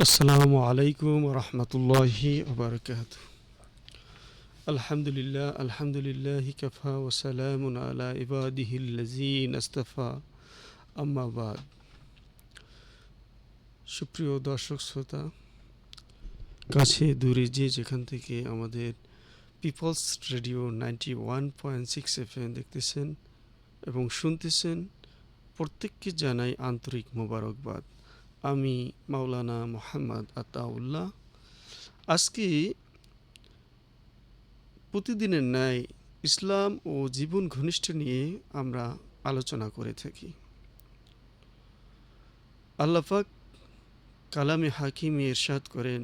আসসালামু আলাইকুম রহমতুল্লাহি ওবরকাতুহু। আলহামদুলিল্লাহ আলহামদুলিল্লাহি কাফা ওয়া সালামুন আলা ইবাদিহিল্লাযীনা ইসতাফা, আম্মা বাদ। সুপ্রিয় দর্শক শ্রোতা, কাছে দূরে যে যেখান থেকে আমাদের পিপলস রেডিও 91.6 FM দেখতেছেন এবং শুনতেছেন, প্রত্যেককে জানাই আন্তরিক মোবারকবাদ। আমি মাওলানা মোহাম্মদ আতাউল্লাহ। আজকে প্রতিদিনের ন্যায় ইসলাম ও জীবন ঘনিষ্ঠ নিয়ে আমরা আলোচনা করে থাকি। আল্লাহ পাক কালামে হাকিমে ইরশাদ করেন,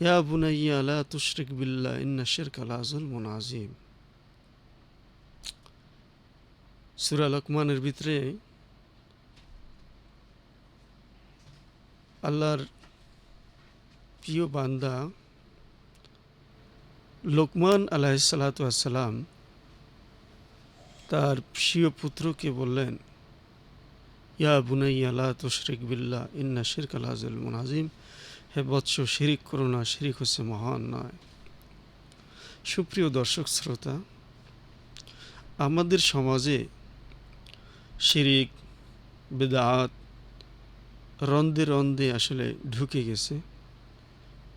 ইয়া বুনাইয়া লা তুশরিক বিল্লাহ ইন্না শিরকা লাযুলমুন আযীম। সূরা লোকমানের ভিতরে আল্লাহর প্রিয় বান্দা লোকমান আলাইহিস সালাতু ওয়াস সালাম তার প্রিয় পুত্রকে বললেন, ইয়া বুনাইয়া লা তুশরিক বিল্লাহ ইন্না শিরকা লাযুলমুন আযীম। হে বৎস, শিরিক করো না, শিরিক হচ্ছে মহান নয়। সুপ্রিয় দর্শক শ্রোতা, আমাদের সমাজে শিরিক বিদআত রন্দে রন্দে আসলে ঢুকে গেছে।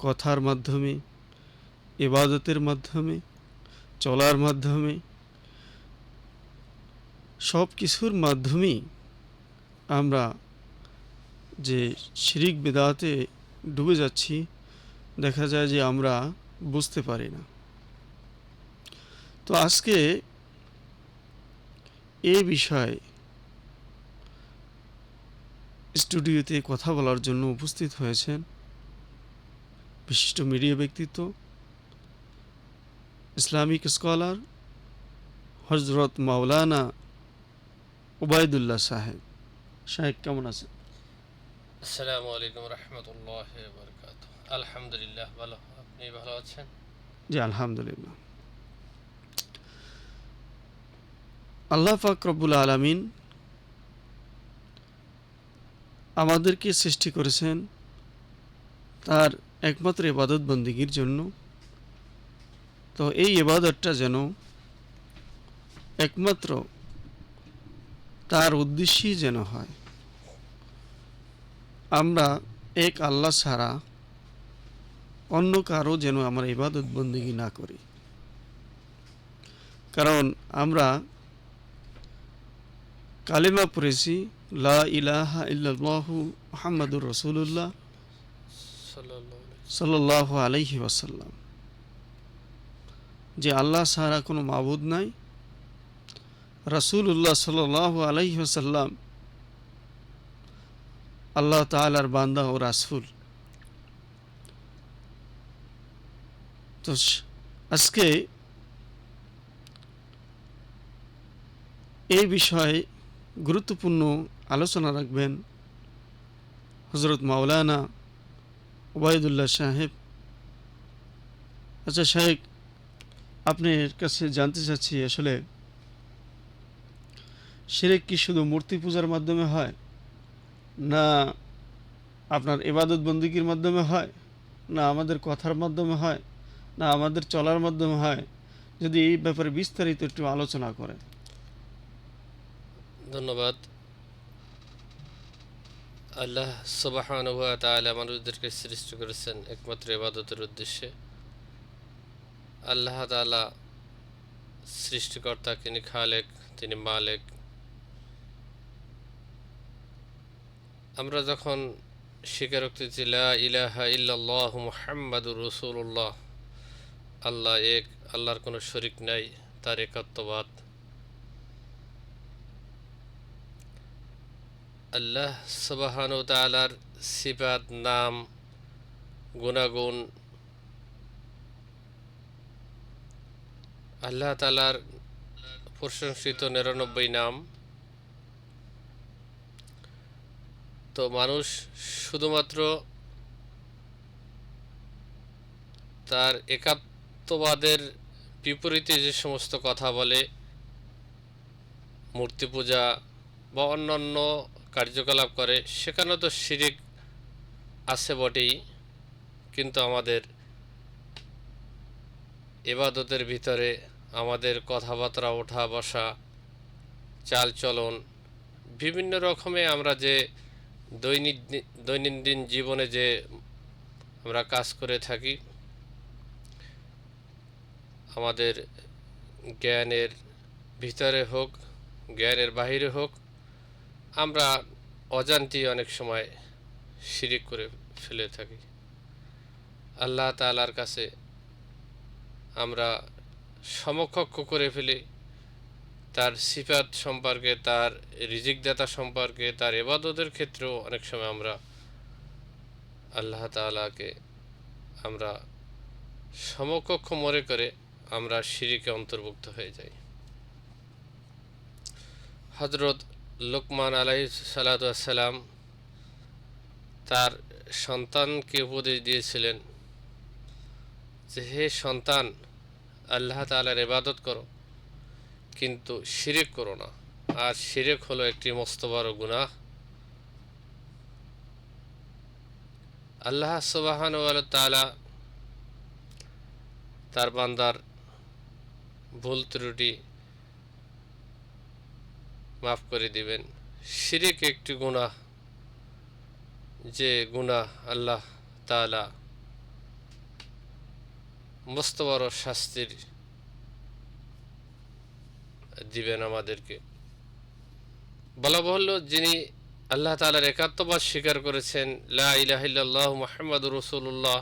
কথার মাধ্যমে, ইবাদতের মাধ্যমে, চলার মাধ্যমে, সব কিছুর মাধ্যমেই আমরা যে শিরিক বিদআতে ডুবে যাচ্ছি, দেখা যায় যে আমরা বুঝতে পারি না। তো আজকে এই বিষয়ে স্টুডিওতে কথা বলার জন্য উপস্থিত হয়েছেন বিশিষ্ট মিডিয়া ব্যক্তিত্ব, ইসলামিক স্কলার হজরত মাওলানা ওবায়দুল্লাহ সাহেব। সাহেব কেমন আছেন? আসসালামু আলাইকুম রহমতুল্লাহি ওয়া বারাকাতুহু। আলহামদুলিল্লাহ, ভালো। আপনি ভালো আছেন? জি আলহামদুলিল্লাহ। আল্লাহ পাক রব্বুল আলামিন আমাদেরকে সৃষ্টি করেছেন তার একমাত্র ইবাদত বন্দেগীর জন্য। তো এই ইবাদতটা যেন একমাত্র তার উদ্দেশ্যেই যেন হয়। আমরা এক আল্লাহ ছাড়া অন্য কারো যেন আমরা ইবাদত বন্দেগী না করি। কারণ আমরা কালিমা পড়েছি, লা ইলাহা ইল্লাল্লাহু মুহাম্মাদুর রাসূলুল্লাহ সাল্লাল্লাহু আলাইহি সাল্লাল্লাহু আলাইহি ওয়াসাল্লাম, যে আল্লাহ ছাড়া কোনো মাবুদ নাই। রাসূলুল্লাহ সাল্লাল্লাহু আলাইহি ওয়াসাল্লাম আল্লাহ তাআলার বান্দা ও রাসূল। তো আজকে এই বিষয়ে গুরুত্বপূর্ণ আলোচনা রাখবেন হজরত মাওলানা ওবায়দুল্লাহ সাহেব। আচ্ছা সাহেব, আপনার কাছে জানতে চাচ্ছি, আসলে শিরক কি শুধু মূর্তি পূজার মাধ্যমে হয়, না আপনার ইবাদত বন্দেগীর মাধ্যমে হয়, না আমাদের কথার মাধ্যমে হয়, না আমাদের চলার মাধ্যমে হয়? যদি এই ব্যাপারে বিস্তারিত একটু আলোচনা করেন। ধন্যবাদ। আল্লাহ সুবহানাহু ওয়া তাআলা মানুষদেরকে সৃষ্টি করেছেন একমাত্র ইবাদতের উদ্দেশ্যে। আল্লাহ তাআলা সৃষ্টিকর্তা, তিনি খালেক, তিনি মালিক। আমরা যখন স্বীকারোক্তি দিই লা ইলাহা ইল্লাল্লাহু মুহাম্মাদুর রাসূলুল্লাহ, আল্লাহ এক, আল্লাহর কোনো শরীক নাই, তার একাত্মবাদ। আল্লাহ সুবহানাহু ওয়া তাআলার সিফাত, নাম, গুণাগুণ, আল্লাহ তাআলার প্রশংসিত ৯৯ নাম। তো মানুষ শুধুমাত্র তার একাত্মবাদের বিপরীতে যে সমস্ত কথা বলে, মূর্তি পূজা বা অন্যান্য কার্যকলাপ করে সেখানে তো শিরিক আছে বটেই, কিন্তু আমাদের ইবাদতের ভিতরে আমাদের কথাবার্তা, ওঠা বসা, চালচলন, বিভিন্ন রকমে আমরা যে দৈনন্দিন জীবনে যে আমরা কাজ করে থাকি, আমাদের জ্ঞানের ভিতরে হোক, জ্ঞানের বাহিরে হোক, আমরা অজান্তেই অনেক সময় শিরিক করে ফেলে থাকি। আল্লাহ তাআলার কাছে আমরা সমকক্ষ করে ফেলি, তার সিফাত সম্পর্কে, তার রিজিকদাতা সম্পর্কে, তার ইবাদতের ক্ষেত্রেও অনেক সময় আমরা আল্লাহ তাআলাকে আমরা সমকক্ষ মনে করে আমরা শিরিকে অন্তর্ভুক্ত হয়ে যাই। হযরত লুকমান আলাইহিস সালাতু ওয়াস সালাম তার সন্তানকে উপদেশ দিয়েছিলেন যে, হে সন্তান, আল্লাহ তাআলার ইবাদত করো, কিন্তু শিরিক করো না। আর শিরিক হলো একটি মস্ত বড় গুনাহ। আল্লাহ সুবহানাহু ওয়া তাআলা তার বান্দার ভুল ত্রুটি মাফ করে দিবেন। শিরিক একটি গুনাহ, যে গুনাহ আল্লাহ তাআলা মস্ত বড় শাস্তির দিবেন আমাদেরকে। বলা বাহুল্য, যিনি আল্লাহ তাআলার একাত্মবাদ স্বীকার করেছেন, লা ইলাহা ইল্লাল্লাহু মুহাম্মাদুর রাসূলুল্লাহ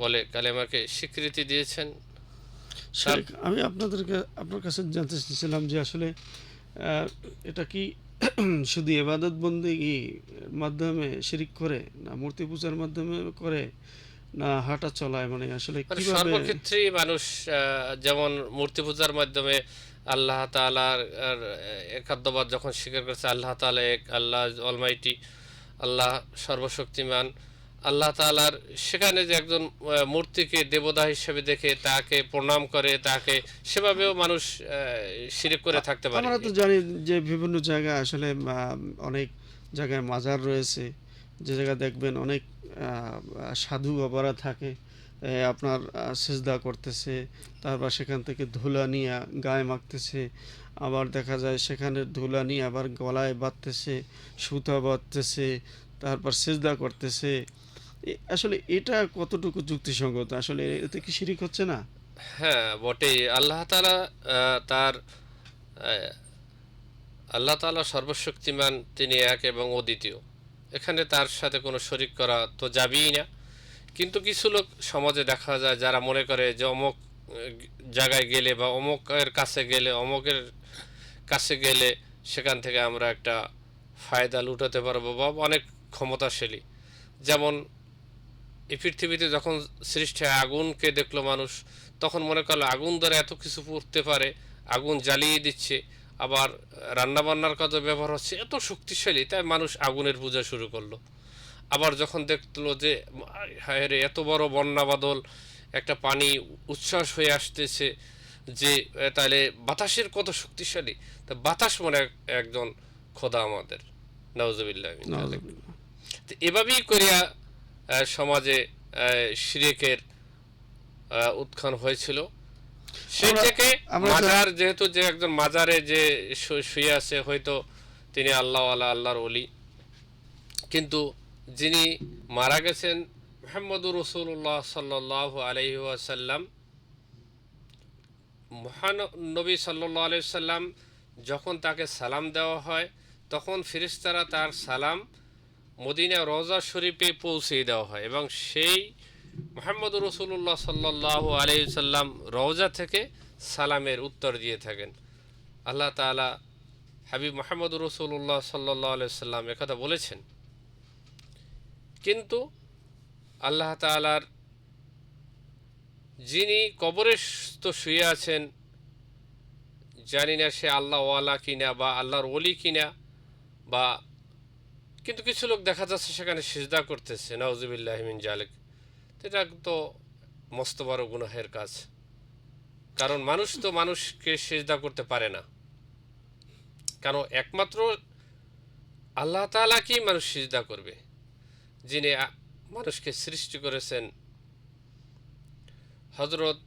বলে কালেমাকে স্বীকৃতি দিয়েছেন, তার শেখ, আমি আপনার কাছে জানতে চাইছিলাম যে আসলে এটা কি শুধু ইবাদত বন্দেগীর মাধ্যমে শিরিক করে, না মূর্তি পূজার মাধ্যমে করে, না হাঁটা চলায়, মানে আসলে মানে কিভাবে? সর্বক্ষেত্রেই মানুষ যেমন মূর্তি পূজার মাধ্যমে আল্লাহ তাআলার একাত্মবাদ যখন স্বীকার করেছে, আল্লাহ তাআলা এক, আল্লাহ অলমাইটি, আল্লাহ সর্বশক্তিমান, আল্লাহ তাআলার সেখানে যে একজন মূর্তিকে দেবতা হিসেবে দেখে তাকে প্রণাম করে, তাকে সেভাবেও মানুষ শিরক করে থাকতে পারে। আমরা তো জানি যে বিভিন্ন জায়গায় আসলে অনেক জায়গায় মাজার রয়েছে, যে জায়গায় দেখবেন অনেক সাধু বাবারা থাকে, আপনার সিজদা করতেছে, তারপর সেখান থেকে ধুলা নিয়ে গায়ে মাখতেছে, আবার দেখা যায় সেখানে ধুলা নিয়ে আবার গলায় বাঁধতেছে, সুতা বাঁধতেছে, তারপর সিজদা করতেছে। আসলে এটা কতটুকু যুক্তিসঙ্গত? আসলে এতে কি শিরিক হচ্ছে না? হ্যাঁ, বটেই। আল্লাহ তাআলা তার আহ, আল্লাহ তাআলা সর্বশক্তিমান, তিনি এক এবং অদ্বিতীয়, এখানে তার সাথে কোনো শরিক করা তো যাবেই না। কিন্তু কিছু লোক সমাজে দেখা যায় যারা মনে করে যে অমুক জায়গায় গেলে বা অমুকের কাছে গেলে, অমুকের কাছে গেলে সেখান থেকে আমরা একটা ফায়দা লুটাতে পারবো, বা অনেক ক্ষমতাশালী। যেমন এই পৃথিবীতে যখন সৃষ্টি হয়, আগুনকে দেখলো মানুষ, তখন মনে করলো আগুন দ্বারা এত কিছু করতে পারে, আগুন জ্বালিয়ে দিচ্ছে, আবার রান্নাবান্নার কাজে ব্যবহার হচ্ছে, এত শক্তিশালী, তাই মানুষ আগুনের পূজা শুরু করলো। আবার যখন দেখলো যে হায় রে, এত বড় বন্যা বাদল, একটা পানি উচ্ছ্বাস হয়ে আসতেছে, যে তাহলে বাতাসের কত শক্তিশালী, তা বাতাস মনে একজন খোদা আমাদের, নাউজুবিল্লাহ মিন যালিক। নাউজুবিল্লাহ। তো এভাবেই করিয়া সমাজে শিরিকের উত্থান হয়েছিল। সেই আমরা থেকে আমরা মাজার, যেহেতু যে একজন মাজারে যে শুয়ে আছে, হয়তো তিনি আল্লাহ আল্লাহর ওলি, কিন্তু যিনি মারা গেছেন মুহাম্মদুর রাসূলুল্লাহ সাল্লাল্লাহু আলাইহি ওয়াসাল্লাম, মহান নবী সাল্লাল্লাহু আলাইহি ওয়াসাল্লাম, যখন তাকে সালাম দেওয়া হয়, তখন ফেরেশতারা তার সালাম মদিনা রওজা শরীফে পৌঁছে দেওয়া হয়, এবং সেই মুহাম্মদুর রাসূলুল্লাহ সাল্লাল্লাহু আলাইহি ওয়াসাল্লাম রওজা থেকে সালামের উত্তর দিয়ে থাকেন। আল্লাহ তাআলা হাবিব মুহাম্মদুর রাসূলুল্লাহ সাল্লাল্লাহু আলাইহি ওয়াসাল্লাম একথা বলেছেন। কিন্তু আল্লাহ তাআলার যিনি কবরস্থ শুয়ে আছেন, জানি না সে আল্লাহ ওয়ালা কিনা বা আল্লাহর ওলি কিনা, বা কিন্তু কিছু লোক দেখা যাচ্ছে সেখানে সিজদা করতেছে, নাউজুবিল্লাহি মিন যালিক। এটা তো মস্ত বড় গুনাহের কাজ, কারণ মানুষ তো মানুষকে সিজদা করতে পারে না, কারণ একমাত্র আল্লাহ তাআলাকেই মানুষ সিজদা করবে, যিনি মানুষকে সৃষ্টি করেছেন। হজরত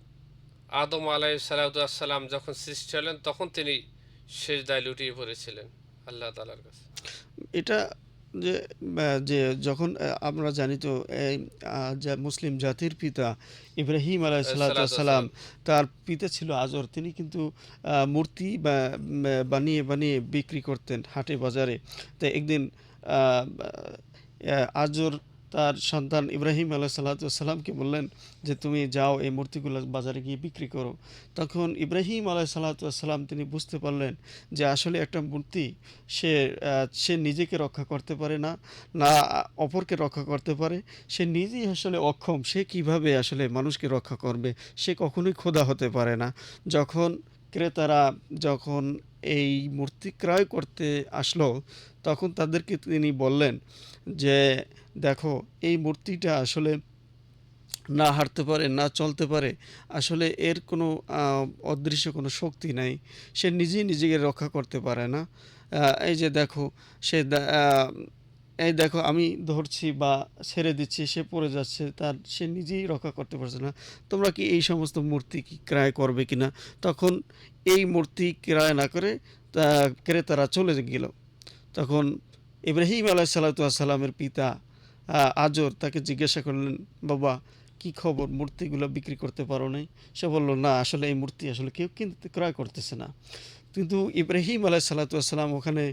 আদম আলাইহিসসালাম যখন সৃষ্টি হলেন তখন তিনি সিজদায় লুটিয়ে পড়েছিলেন আল্লাহ তাআলার কাছে। এটা যে যে যখন আমরা জানি তো এই যা মুসলিম জাতির পিতা ইব্রাহিম আলাইহিসসালাম, তার পিতা ছিল আজর। তিনি কিন্তু মূর্তি বানিয়ে বানিয়ে বিক্রি করতেন হাটে বাজারে। তো একদিন আহ, আজর তার সন্তান ইব্রাহিম আলাইহিসসালামকে বললেন যে তুমি যাও এই মূর্তিগুলো বাজারে গিয়ে বিক্রি করো। তখন ইব্রাহিম আলাইহিসসালাম তিনি বুঝতে পারলেন যে আসলে একটা মূর্তি সে নিজেকে রক্ষা করতে পারে না, না অপরকে রক্ষা করতে পারে। সে নিজেই আসলে অক্ষম, সে কিভাবে আসলে মানুষকে রক্ষা করবে? সে কখনোই খোদা হতে পারে না। যখন ক্রেতারা যখন এই মূর্তি ক্রয় করতে আসলো, তখন তাদেরকে তিনি বললেন যে দেখো, এই মূর্তিটা আসলে না হাঁটতে পারে, না চলতে পারে, আসলে এর কোনো অদৃশ্য কোনো শক্তি নাই, সে নিজেই নিজেকে রক্ষা করতে পারে না। এই যে দেখো, সে এই দেখো আমি ধরছি বা ছেড়ে দিচ্ছি, সে পড়ে যাচ্ছে, সে নিজেই রক্ষা করতে পারছে না। তোমরা কি এই সমস্ত মূর্তি কি ক্রয় করবে কিনা? তখন এই মূর্তি ক্রয় না করে ক্রেতারা চলে গেল। তখন ইব্রাহিম আলাইহিসসালামের পিতা আজর তাকে জিজ্ঞাসা করলেন, বাবা কি খবর, মূর্তিগুলো বিক্রি করতে পারো নাই? সে বলল, না আসলে এই মূর্তি আসলে কেউ কিনতে ক্রয় করতেছে না। কিন্তু ইব্রাহিম আলাইহিসসালাম ওখানে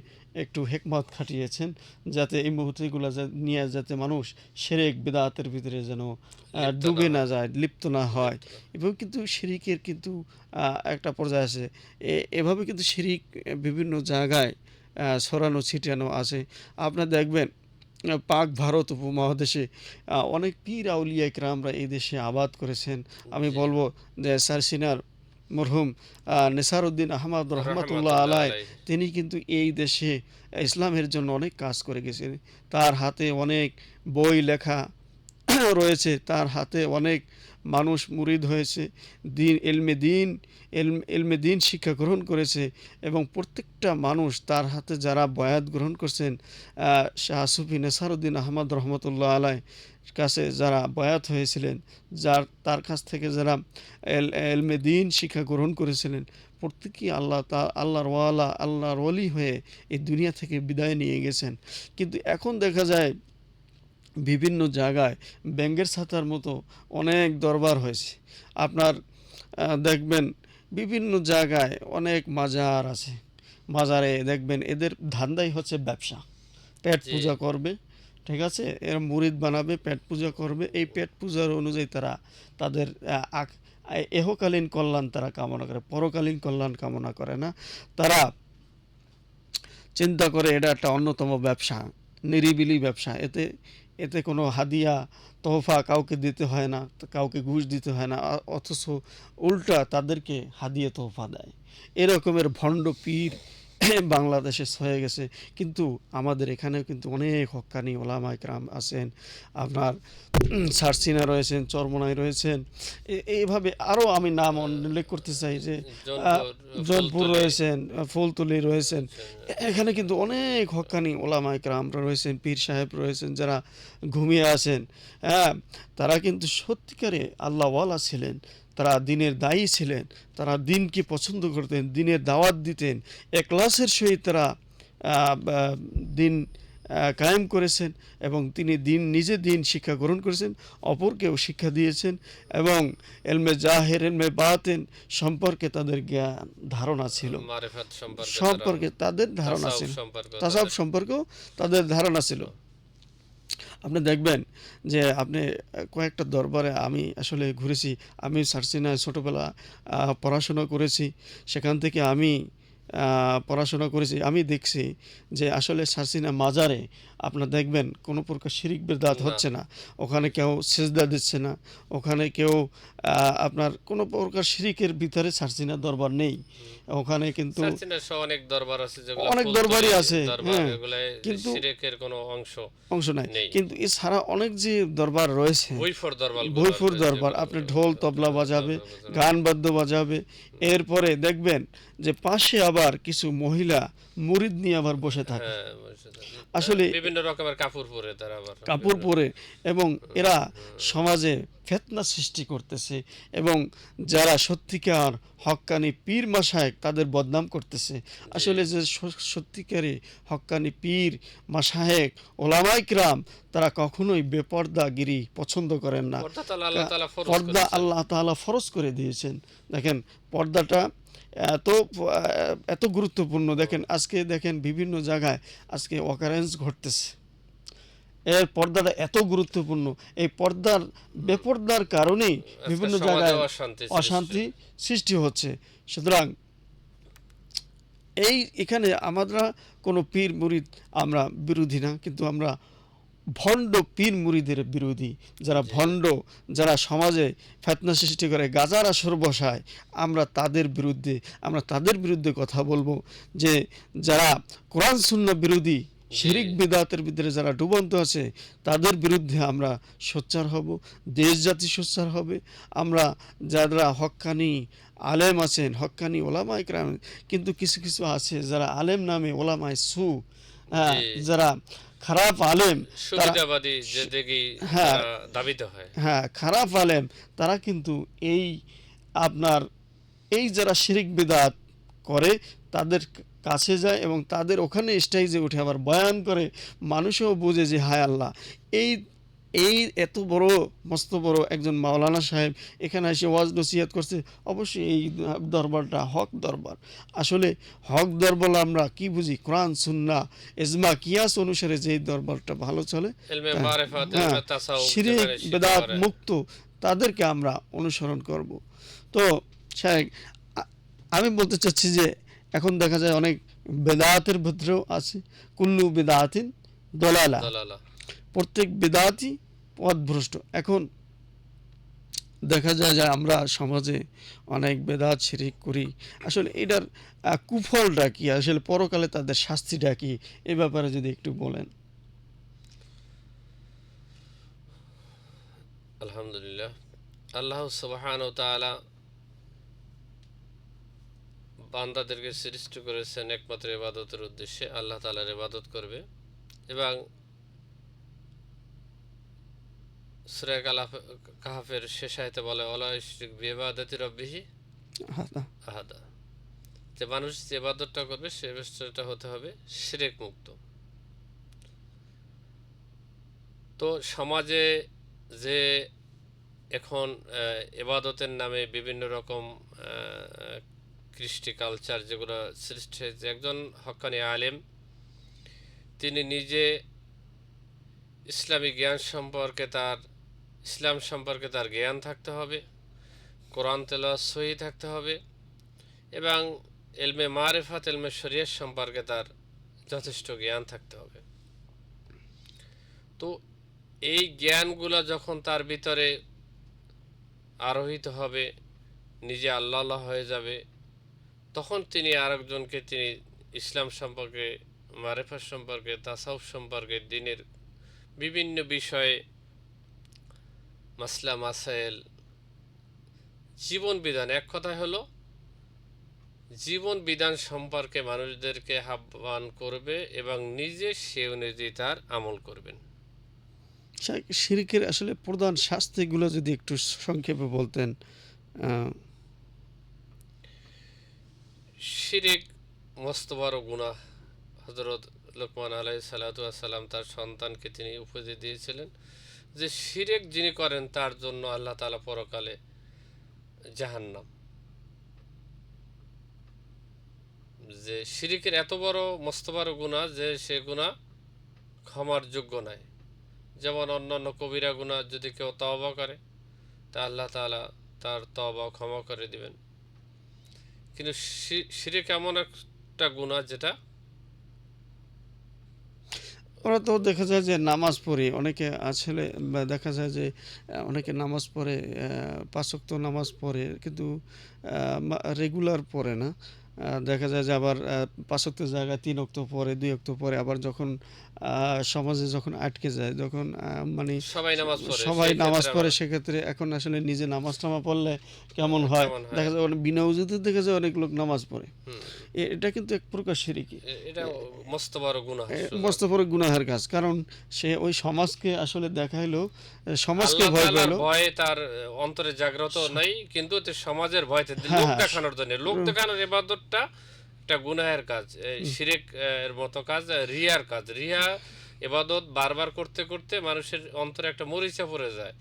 একটু হেকমত খাটিয়েছেন, যাতে এই মূর্তিগুলো নিয়ে যাতে মানুষ শিরক বিদআতের ভিতরে যেন ডুবে না যায়, লিপ্ত না হয়। এবং কিন্তু শিরিকের কিন্তু একটা পর্যায়ে আছে। এভাবে কিন্তু শিরিক বিভিন্ন জায়গায় ছড়ানো ছিটানো আছে। আপনারা দেখবেন পাক ভারত উপমহাদেশে অনেক পীর আউলিয়া ইকরামরা এই দেশে আবাদ করেছেন। আমি জি, বলবো যে সারসিনার মরহুম নেসারউদ্দিন আহমদ রহমতুল্লাহ রহমাতুল্লাহ আলাই, আলাইহি। তিনি কিন্তু এই দেশে ইসলামের জন্য অনেক কাজ করে গেছেন। তার হাতে অনেক বই লেখা রয়েছে, তার হাতে অনেক মানুষ মুরিদ হয়েছে, এলমে দিন শিক্ষা গ্রহণ করেছে। এবং প্রত্যেকটা মানুষ তার হাতে যারা বয়াত গ্রহণ করছেন, শাহ সুফি নেসারউদ্দিন আহমদ রহমতুল্লাহ আলাই কাছে যারা বয়াত হয়েছিলেন, তার কাছ থেকে যারা এলমে দিন শিক্ষা গ্রহণ করেছিলেন, প্রত্যেকেই আল্লাহর ওয়ালা, আল্লাহর ওলি হয়ে এই দুনিয়া থেকে বিদায় নিয়ে গেছেন। কিন্তু এখন দেখা যায় বিভিন্ন জায়গায় ব্যাঙের ছাতার মতো অনেক দরবার হয়েছে। আপনার দেখবেন বিভিন্ন জায়গায় অনেক মাজার আছে। মাজারে দেখবেন এদের ধান্দাই হচ্ছে ব্যবসা, পেট জি, পূজা করবে, ঠিক আছে, এরা মুরিদ বানাবে, পেট পূজা করবে। এই পেট পূজার অনুযায়ী তারা তাদের এহকালীন কল্যাণ তারা কামনা করে, পরকালীন কল্যাণ কামনা করে না। তারা চিন্তা করে এটা একটা অন্যতম ব্যবসা, নিরিবিলি ব্যবসা। এতে এতে কোনো হাদিয়া তোহফা কাউকে দিতে হয় না, কাউকে ঘুষ দিতে হয় না, অথচ উল্টা তাদেরকে হাদিয়া তোহফা দেয়। এরকমের ভণ্ড পীর বাংলাদেশে হয়ে গেছে। কিন্তু আমাদের এখানেও কিন্তু অনেক হক্কানি ওলামা ইকরাম আছেন। আপনার সারসিনা রয়েছেন, চরমোনাই রয়েছেন, এইভাবে আরও আমি নাম উল্লেখ করতে চাই যে আহ, জৌনপুর, জৌনপুর ফুলতলি রয়েছেন, ফুলতলি রয়েছেন। রয়েছেন। এখানে কিন্তু অনেক হক্কানি ওলামা ইকরামরা রয়েছেন, পীর সাহেব রয়েছেন, যারা ঘুমিয়ে আছেন। হ্যাঁ, তারা কিন্তু সত্যিকারে আল্লাহওয়ালা ছিলেন, তারা দিনের দায়ী ছিলেন, তারা দিনকে পছন্দ করতেন, দিনের দাওয়াত দিতেন, এখলাসের সহিত তারা দিন কায়েম করেছেন। এবং তিনি নিজে দিন শিক্ষা গ্রহণ করেছেন, অপরকেও শিক্ষা দিয়েছেন। এবং এলমে জাহের, এলমে বাতেন সম্পর্কে তাদের জ্ঞান ধারণা ছিল, মারিফাত সম্পর্কে তারা, সম্পর্কে তাদের ধারণা তাসাউফ ছিল, সম্পর্কে তাসাউফ তাদের সম্পর্কেও তাদের ধারণা ছিল। আপনি দেখবেন যে আপনি কয়েকটা দরবারে আমি আসলে ঘুরেছি। আমি সার্সিনায় ছোটোবেলা পড়াশোনা করেছি, সেখান থেকে আমি পড়াশোনা করেছি। আমি দেখছি যে আসলে সার্সিনা মাজারে আপনার দেখবেন কোনো প্রকার শিরিক বিদআত না। হচ্ছে না। ওখানে কেউ সেজদা দিচ্ছে না, ওখানে কেউ আপনার কোনো প্রকার শিরিকের ভিতরে সার্সিনা দরবার নেই। ওখানে কিন্তু সার্চিনার সহ অনেক দরবার আছে যেগুলো অনেক ফুলতলি দরবারই আছে, দরবার, হ্যাঁ, এগুলায় কিন্তু শিরকের কোনো অংশ অংশ নাই। নেই। কিন্তু এছাড়া অনেক যে দরবার রয়েছে, বৈফর দরবার ভৈফুর দরবার, আপনি ঢোল তবলা বাজাবে, গান বাদ্য বাজাবে, এরপরে দেখবেন যে পাশে আবার কিছু মহিলা মুরিদ নিয়ে আবার বসে থাকে। হ্যাঁ, বসে থাকে। আসলে বিভিন্ন রকমের কাপড় পরে তারা আবার কাপড় বিভিন্ন পরে, এবং এরা সমাজে ফিতনা সৃষ্টি করতেছে, এবং যারা সত্যিকার হক্কানি পীর মাশায়েখ তাদের বদনাম করতেছে। জি, আসলে যে সত্যিকারে হক্কানি পীর মাশায়েখ ওলামায়ে কিরাম তারা কখনোই বেপরদাগিরি পছন্দ করেন না। পর্দা তালা আল্লাহ তাআলা ফরজ পর্দা করেছেন। আল্লাহ তাআলা ফরজ করে দিয়েছেন। দেখেন পর্দাটা এত এত গুরুত্বপূর্ণ। দেখেন আজকে দেখেন বিভিন্ন জায়গায় আজকে অকারেন্স ঘটতেছে। এর পর্দাটা এত গুরুত্বপূর্ণ, এই পর্দার বেপর্দার কারণেই আজকে বিভিন্ন সমাজে জায়গায় অশান্তি সৃষ্টি। অশান্তি সৃষ্টি হচ্ছে। সুতরাং এখানে আমরা কোনো পীর মুরিদ আমরা বিরোধী না, কিন্তু আমরা ভণ্ড পীর মুরিদের বিরোধী। যারা জি, ভণ্ড, যারা সমাজে ফিতনা সৃষ্টি করে গাজার আসর বসায়, আমরা তাদের বিরুদ্ধে কথা বলবো। যে যারা কোরআন সুন্নাহ বিরোধী, জি, শিরিক বিদআতের ভিতরে যারা ডুবন্ত আছে, তাদের বিরুদ্ধে আমরা সোচ্চার হব, দেশ জাতি সোচ্চার হবে। আমরা যারা হক্কানি আলেম আছেন, হক্কানি ওলামায়ে কেরাম, কিন্তু কিছু কিছু আছে যারা আলেম নামে ওলামায়ে সু, হ্যাঁ, জি, যারা খারাপ আলেম, তারা, সুবিধাবাদী যে দেখি হ্যাঁ, তারা দাবিতে হয়। হ্যাঁ, খারাপ আলেম, তারা কিন্তু এই আপনার যারা শিরিক বিদআত করে তাদের কাছে যায় এবং তাদের ওখানে স্টেজে উঠে আবার বয়ান করে, মানুষও বোঝে যে হায় আল্লাহ, এই এই এত বড় মস্ত বড় একজন মাওলানা সাহেব এখানে এসে ওয়াজ নসিহত করছে, অবশ্যই এই দরবারটা হক দরবার। আসলে হক দরবার আমরা কি বুঝি? কোরআন সুন্নাহ ইজমা কিয়াস অনুসারে যে দরবারটা ভালো চলে, ইলমে হ্যাঁ, মারিফাত, হ্যাঁ, ইলমে তাসাউফ শিরিক যেখানে শিক্ষা বেদাত করে। মুক্ত, তাদেরকে আমরা অনুসরণ করব। তো শায়েখ, আমি বলতে চাচ্ছি যে এখন দেখা যায় অনেক বেদাতের ভিতরেও আছে কুল্লু বেদাতিন দলালা, দলালা। প্রত্যেক বেদাতই পথভ্রষ্ট। এখন দেখা যায় যে আমরা সমাজে অনেক বেদাত শিরিক করি। আসলে এটার কুফলটা কি, আসলে পরকালে তাদের শাস্তিটা কি, এ ব্যাপারে যদি একটু বলেন। আলহামদুলিল্লাহ, আল্লাহ সুবহানাহু ওয়া তাআলা বান্দাদেরকে সৃষ্টি করেছেন একমাত্র ইবাদতের উদ্দেশ্যে। আল্লাহ তাআলার ইবাদত করবে। এবং সূরা কাহফের শেষ আয়াতে বলে ওয়ালা ইউশরিক বিইবাদাতি রাব্বিহি আহাদা, যে মানুষ যে ইবাদতটা করবে সে ইবাদতটা হতে হবে শিরক মুক্ত। তো সমাজে যে এখন ইবাদতের নামে বিভিন্ন রকম কৃষ্টি কালচার যেগুলো সৃষ্টি হয়েছে, একজন হক্কানি আলেম তিনি নিজে ইসলামী জ্ঞান সম্পর্কে ইসলাম সম্পর্কে তার জ্ঞান থাকতে হবে, কোরআন তেলাওয়াত সহি থাকতে হবে, এবং ইলমে মারিফাত, ইলমে শরিয়ত সম্পর্কে তার যথেষ্ট জ্ঞান থাকতে হবে। তো এই জ্ঞানগুলো যখন তার ভিতরে আরোহিত হবে, নিজে আল্লাহ আল্লাহ হয়ে যাবে, তখন তিনি আরেকজনকে তিনি ইসলাম সম্পর্কে, মারিফাত সম্পর্কে, তাসাউফ সম্পর্কে, দ্বীনের বিভিন্ন বিষয়ে মাসলা মাসাইল, জীবন বিধান, এক কথায় হলো জীবন বিধান সম্পর্কে মানুষদেরকে আহ্বান করবে এবং নিজে সে অনুযায়ী তার আমল করবেন। শিরকের আসলে প্রধান শাস্তিগুলো যদি একটু সংক্ষেপে বলতেন। শিরিক মস্ত বড় গুনাহ। হযরত লোকমান আলাইহিস সালাতু ওয়াস সালাম তার সন্তানকে তিনি উপদেশ দিয়েছিলেন যে শিরিক যিনি করেন তার জন্য আল্লাহ তাআলা পরকালে জাহান্নাম, যে শিরিকের এত বড় মস্ত বড় গুনাহ যে সে গুনাহ ক্ষমার যোগ্য নয়। যেমন অন্যান্য কবিরা গুনাহ যদি কেউ তওবা করে তা আল্লাহ তাআলা তার তওবা ক্ষমা করে দিবেন, কিন্তু শিরিক এমন একটা গুনাহ যেটা ওরা তো দেখা যায় যে নামাজ পড়ে অনেকে আসলে, দেখা যায় যে অনেকে নামাজ পড়ে, পাঁচ ওয়াক্ত নামাজ পড়ে, কিন্তু রেগুলার পড়ে না। দেখা যায় যে আবার ৫ ওয়াক্ত জায়গায় ৩ ওয়াক্ত পড়ে, ২ ওয়াক্ত পড়ে। আবার যখন সমাজে যখন আটকে যায়, যখন মানে সবাই নামাজ পড়ে, সবাই সেই নামাজ ক্ষেত্রে পড়ে, আমরা সেক্ষেত্রে এখন আসলে নিজে নামাজ-টামা পড়লে কেমন হয়? কেমন হয়? দেখা যায় বিনা ওযুতে দেখা যায় অনেক লোক নামাজ পড়ে। হুম, এটা কিন্তু এক প্রকার শিরকি। এটা মস্ত বড় গুনাহ, সোজা মস্ত বড় গুনাহের কাজ। কারণ সে ওই সমাজকে আসলে দেখাইলো, সমাজকে আল্লাহ ভয় তাআলার পাইলো। ভয়ে তার অন্তরে জাগ্রত নাই, কিন্তু এতে সমাজের ভয়তে হ্যাঁ, লোক হ্যাঁ। দেখানোর জন্য, লোক দেখানোর ইবাদতটা একটা গুনাহের কাজ, এই শিরক এর মতো কাজ, রিয়ার কাজ। রিয়া ইবাদত বারবার করতে করতে মানুষের অন্তরে একটা মরিচা পড়ে যায়।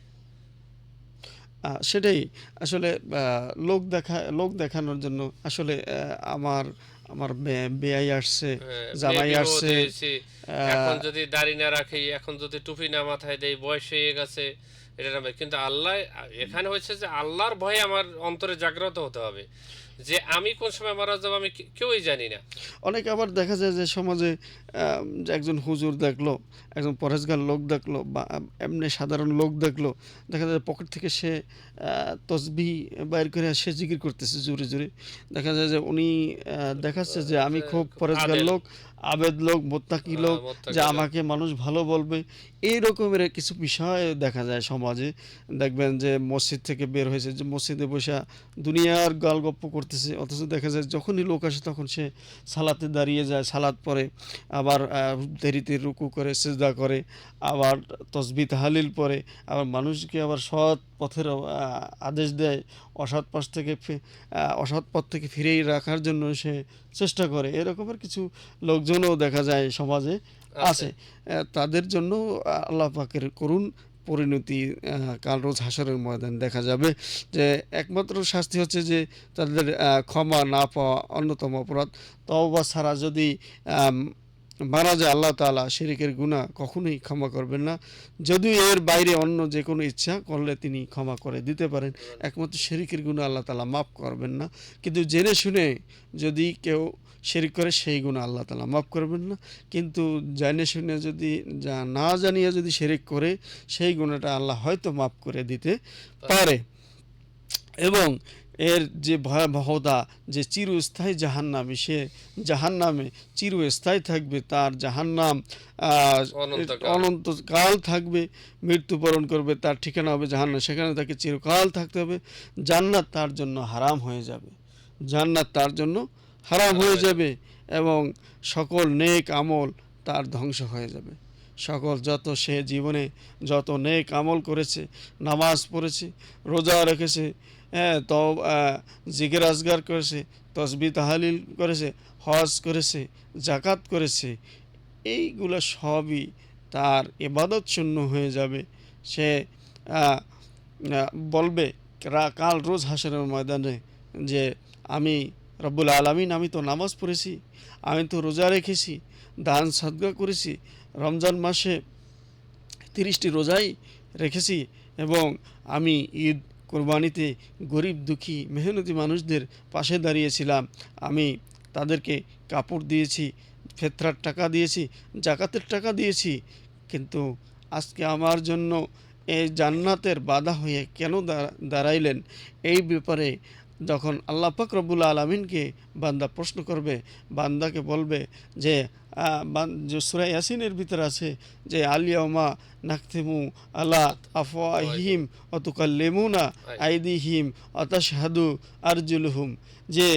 সেটাই আসলে লোক দেখানোর জন্য আসলে আমার আমার বেয়াই আসছে, মেয়ে জামাই বিবাহ আসছে। দিয়েছি, এখন আহ, যদি দাড়ি না রাখি, এখন যদি টুপি না মাথায় দেই, বয়স হয়ে গেছে, এটা না। কিন্তু আল্লাহ এখানে হচ্ছে যে আল্লাহর ভয়ে আমার অন্তরে জাগ্রত হতে হবে, যে আমি কোন সময় মারা যাবো আমি কেউই জানি না। অনেকে আবার দেখা যায় যে সমাজে যে একজন হুজুর দেখলো, একজন পরেজগার লোক দেখলো, বা এমনি সাধারণ লোক দেখলো, দেখা যায় পকেট থেকে সে তসবিহ বাইর করে সে জিকির করতেছে জোরে জোরে। দেখা যায় যে উনি দেখাচ্ছে যে আমি যে খুব খুব পরেজগার আদেল, লোক, আবেদ লোক, মোত্তাকি লোক, যে মোত্তাকি লোক। আমাকে মানুষ ভালো বলবে। এই রকমের কিছু বিষয় দেখা যায় সমাজে। দেখবেন যে মসজিদ থেকে বের হয়েছে, যে মসজিদে বসে দুনিয়ার গালগপ্প করতেছে, অথচ দেখা যায় যখনই লোক আসে তখন সে সালাতে দাঁড়িয়ে যায়, সালাত পড়ে, আবার দেরিতে রুকু করে, সিজদা করে, আবার তসবিহ তাহলিল পড়ে, আবার মানুষকে আবার সৎ পথের আদেশ দেয়, অসৎ পথ থেকে ফিরিয়ে রাখার জন্য সে চেষ্টা করে। এরকমের কিছু লোকজনও দেখা যায় সমাজে আছে। আছে। তাদের জন্য আল্লাহ পাকের করুণ পরিণতি কাল রোজ হাসরের ময়দান দেখা যাবে। যে একমাত্র শাস্তি হচ্ছে যে তাদের ক্ষমা না পাওয়া অন্যতম অপরাধ। তওবা ছাড়া যদি আম, মারা যায়, আল্লাহ তাআলা শিরকের গুনাহ কখনোই ক্ষমা করবেন না। যদিও এর বাইরে অন্য যে কোনো ইচ্ছা করলে তিনি ক্ষমা করে দিতে পারেন, একমাত্র শিরকের গুনাহ আল্লাহ তাআলা মাফ করবেন না। কিন্তু জেনে শুনে যদি কেউ শিরক করে সেই গুনাহ আল্লাহ তাআলা মাফ করবেন না। কিন্তু জেনে শুনে যদি না জানিয়ে যদি শিরক করে, সেই গুনাহটা আল্লাহ হয়তো মাফ করে দিতে পারে। এবং এর যে ভয়াবহতা, যে চিরস্থায়ী জাহান্নামী, সে জাহান্নামে চিরস্থায়ী থাকবে, তার জাহান্নাম অনন্তকাল। অনন্তকাল থাকবে। মৃত্যুবরণ করবে, তার ঠিকানা হবে জাহান্নাম, সেখানে তাকে চিরকাল থাকতে হবে। জান্নাত তার জন্য হারাম হয়ে যাবে, জান্নাত তার জন্য হারাম হারাম হয়ে হয়ে যাবে। যাবে। এবং সকল নেক আমল তার ধ্বংস হয়ে যাবে। সকল সে জীবনে যত নেক আমল করেছে, নামাজ পড়েছে, রোজা রেখেছে, হ্যাঁ, তো জিকির আজগার করেছে, তসবিহ তাহলিল করেছে, হজ করেছে, জাকাত করেছে, এইগুলো সবই তার ইবাদত শূন্য হয়ে যাবে। সে আহ, বলবে কাল রোজ হাসরের ময়দানে যে আমি রব্বুল আলামিন, আমি তো নামাজ পড়েছি, আমি তো রোজা রেখেছি, দান সাদকা করেছি, রমজান মাসে 30টি রোজাই রেখেছি, এবং আমি ঈদ কোরবানিতে গরিব দুঃখী মেহনতি মানুষদের পাশে দাঁড়িয়েছিলাম, আমি তাদেরকে কাপড় দিয়েছি, ফেতরার টাকা দিয়েছি, জাকাতের টাকা দিয়েছি। কিন্তু আজকে আমার জন্য এই জান্নাতের বাধা হয়ে কেন দাঁড়াইলেন? এই ব্যাপারে যখন আল্লাহ পাক রব্বুল আলামিনকে বান্দা প্রশ্ন করবে, বান্দাকে বলবে যে যে সূরা ইয়াসিনের ভিতরে আছে যে আলিয়াউমা নাখতিমু আলা আফওয়াহিম ওয়া তুকাল্লিমুনা আইদিহিম ওয়া তাশহাদু আরজুলুহুম, যে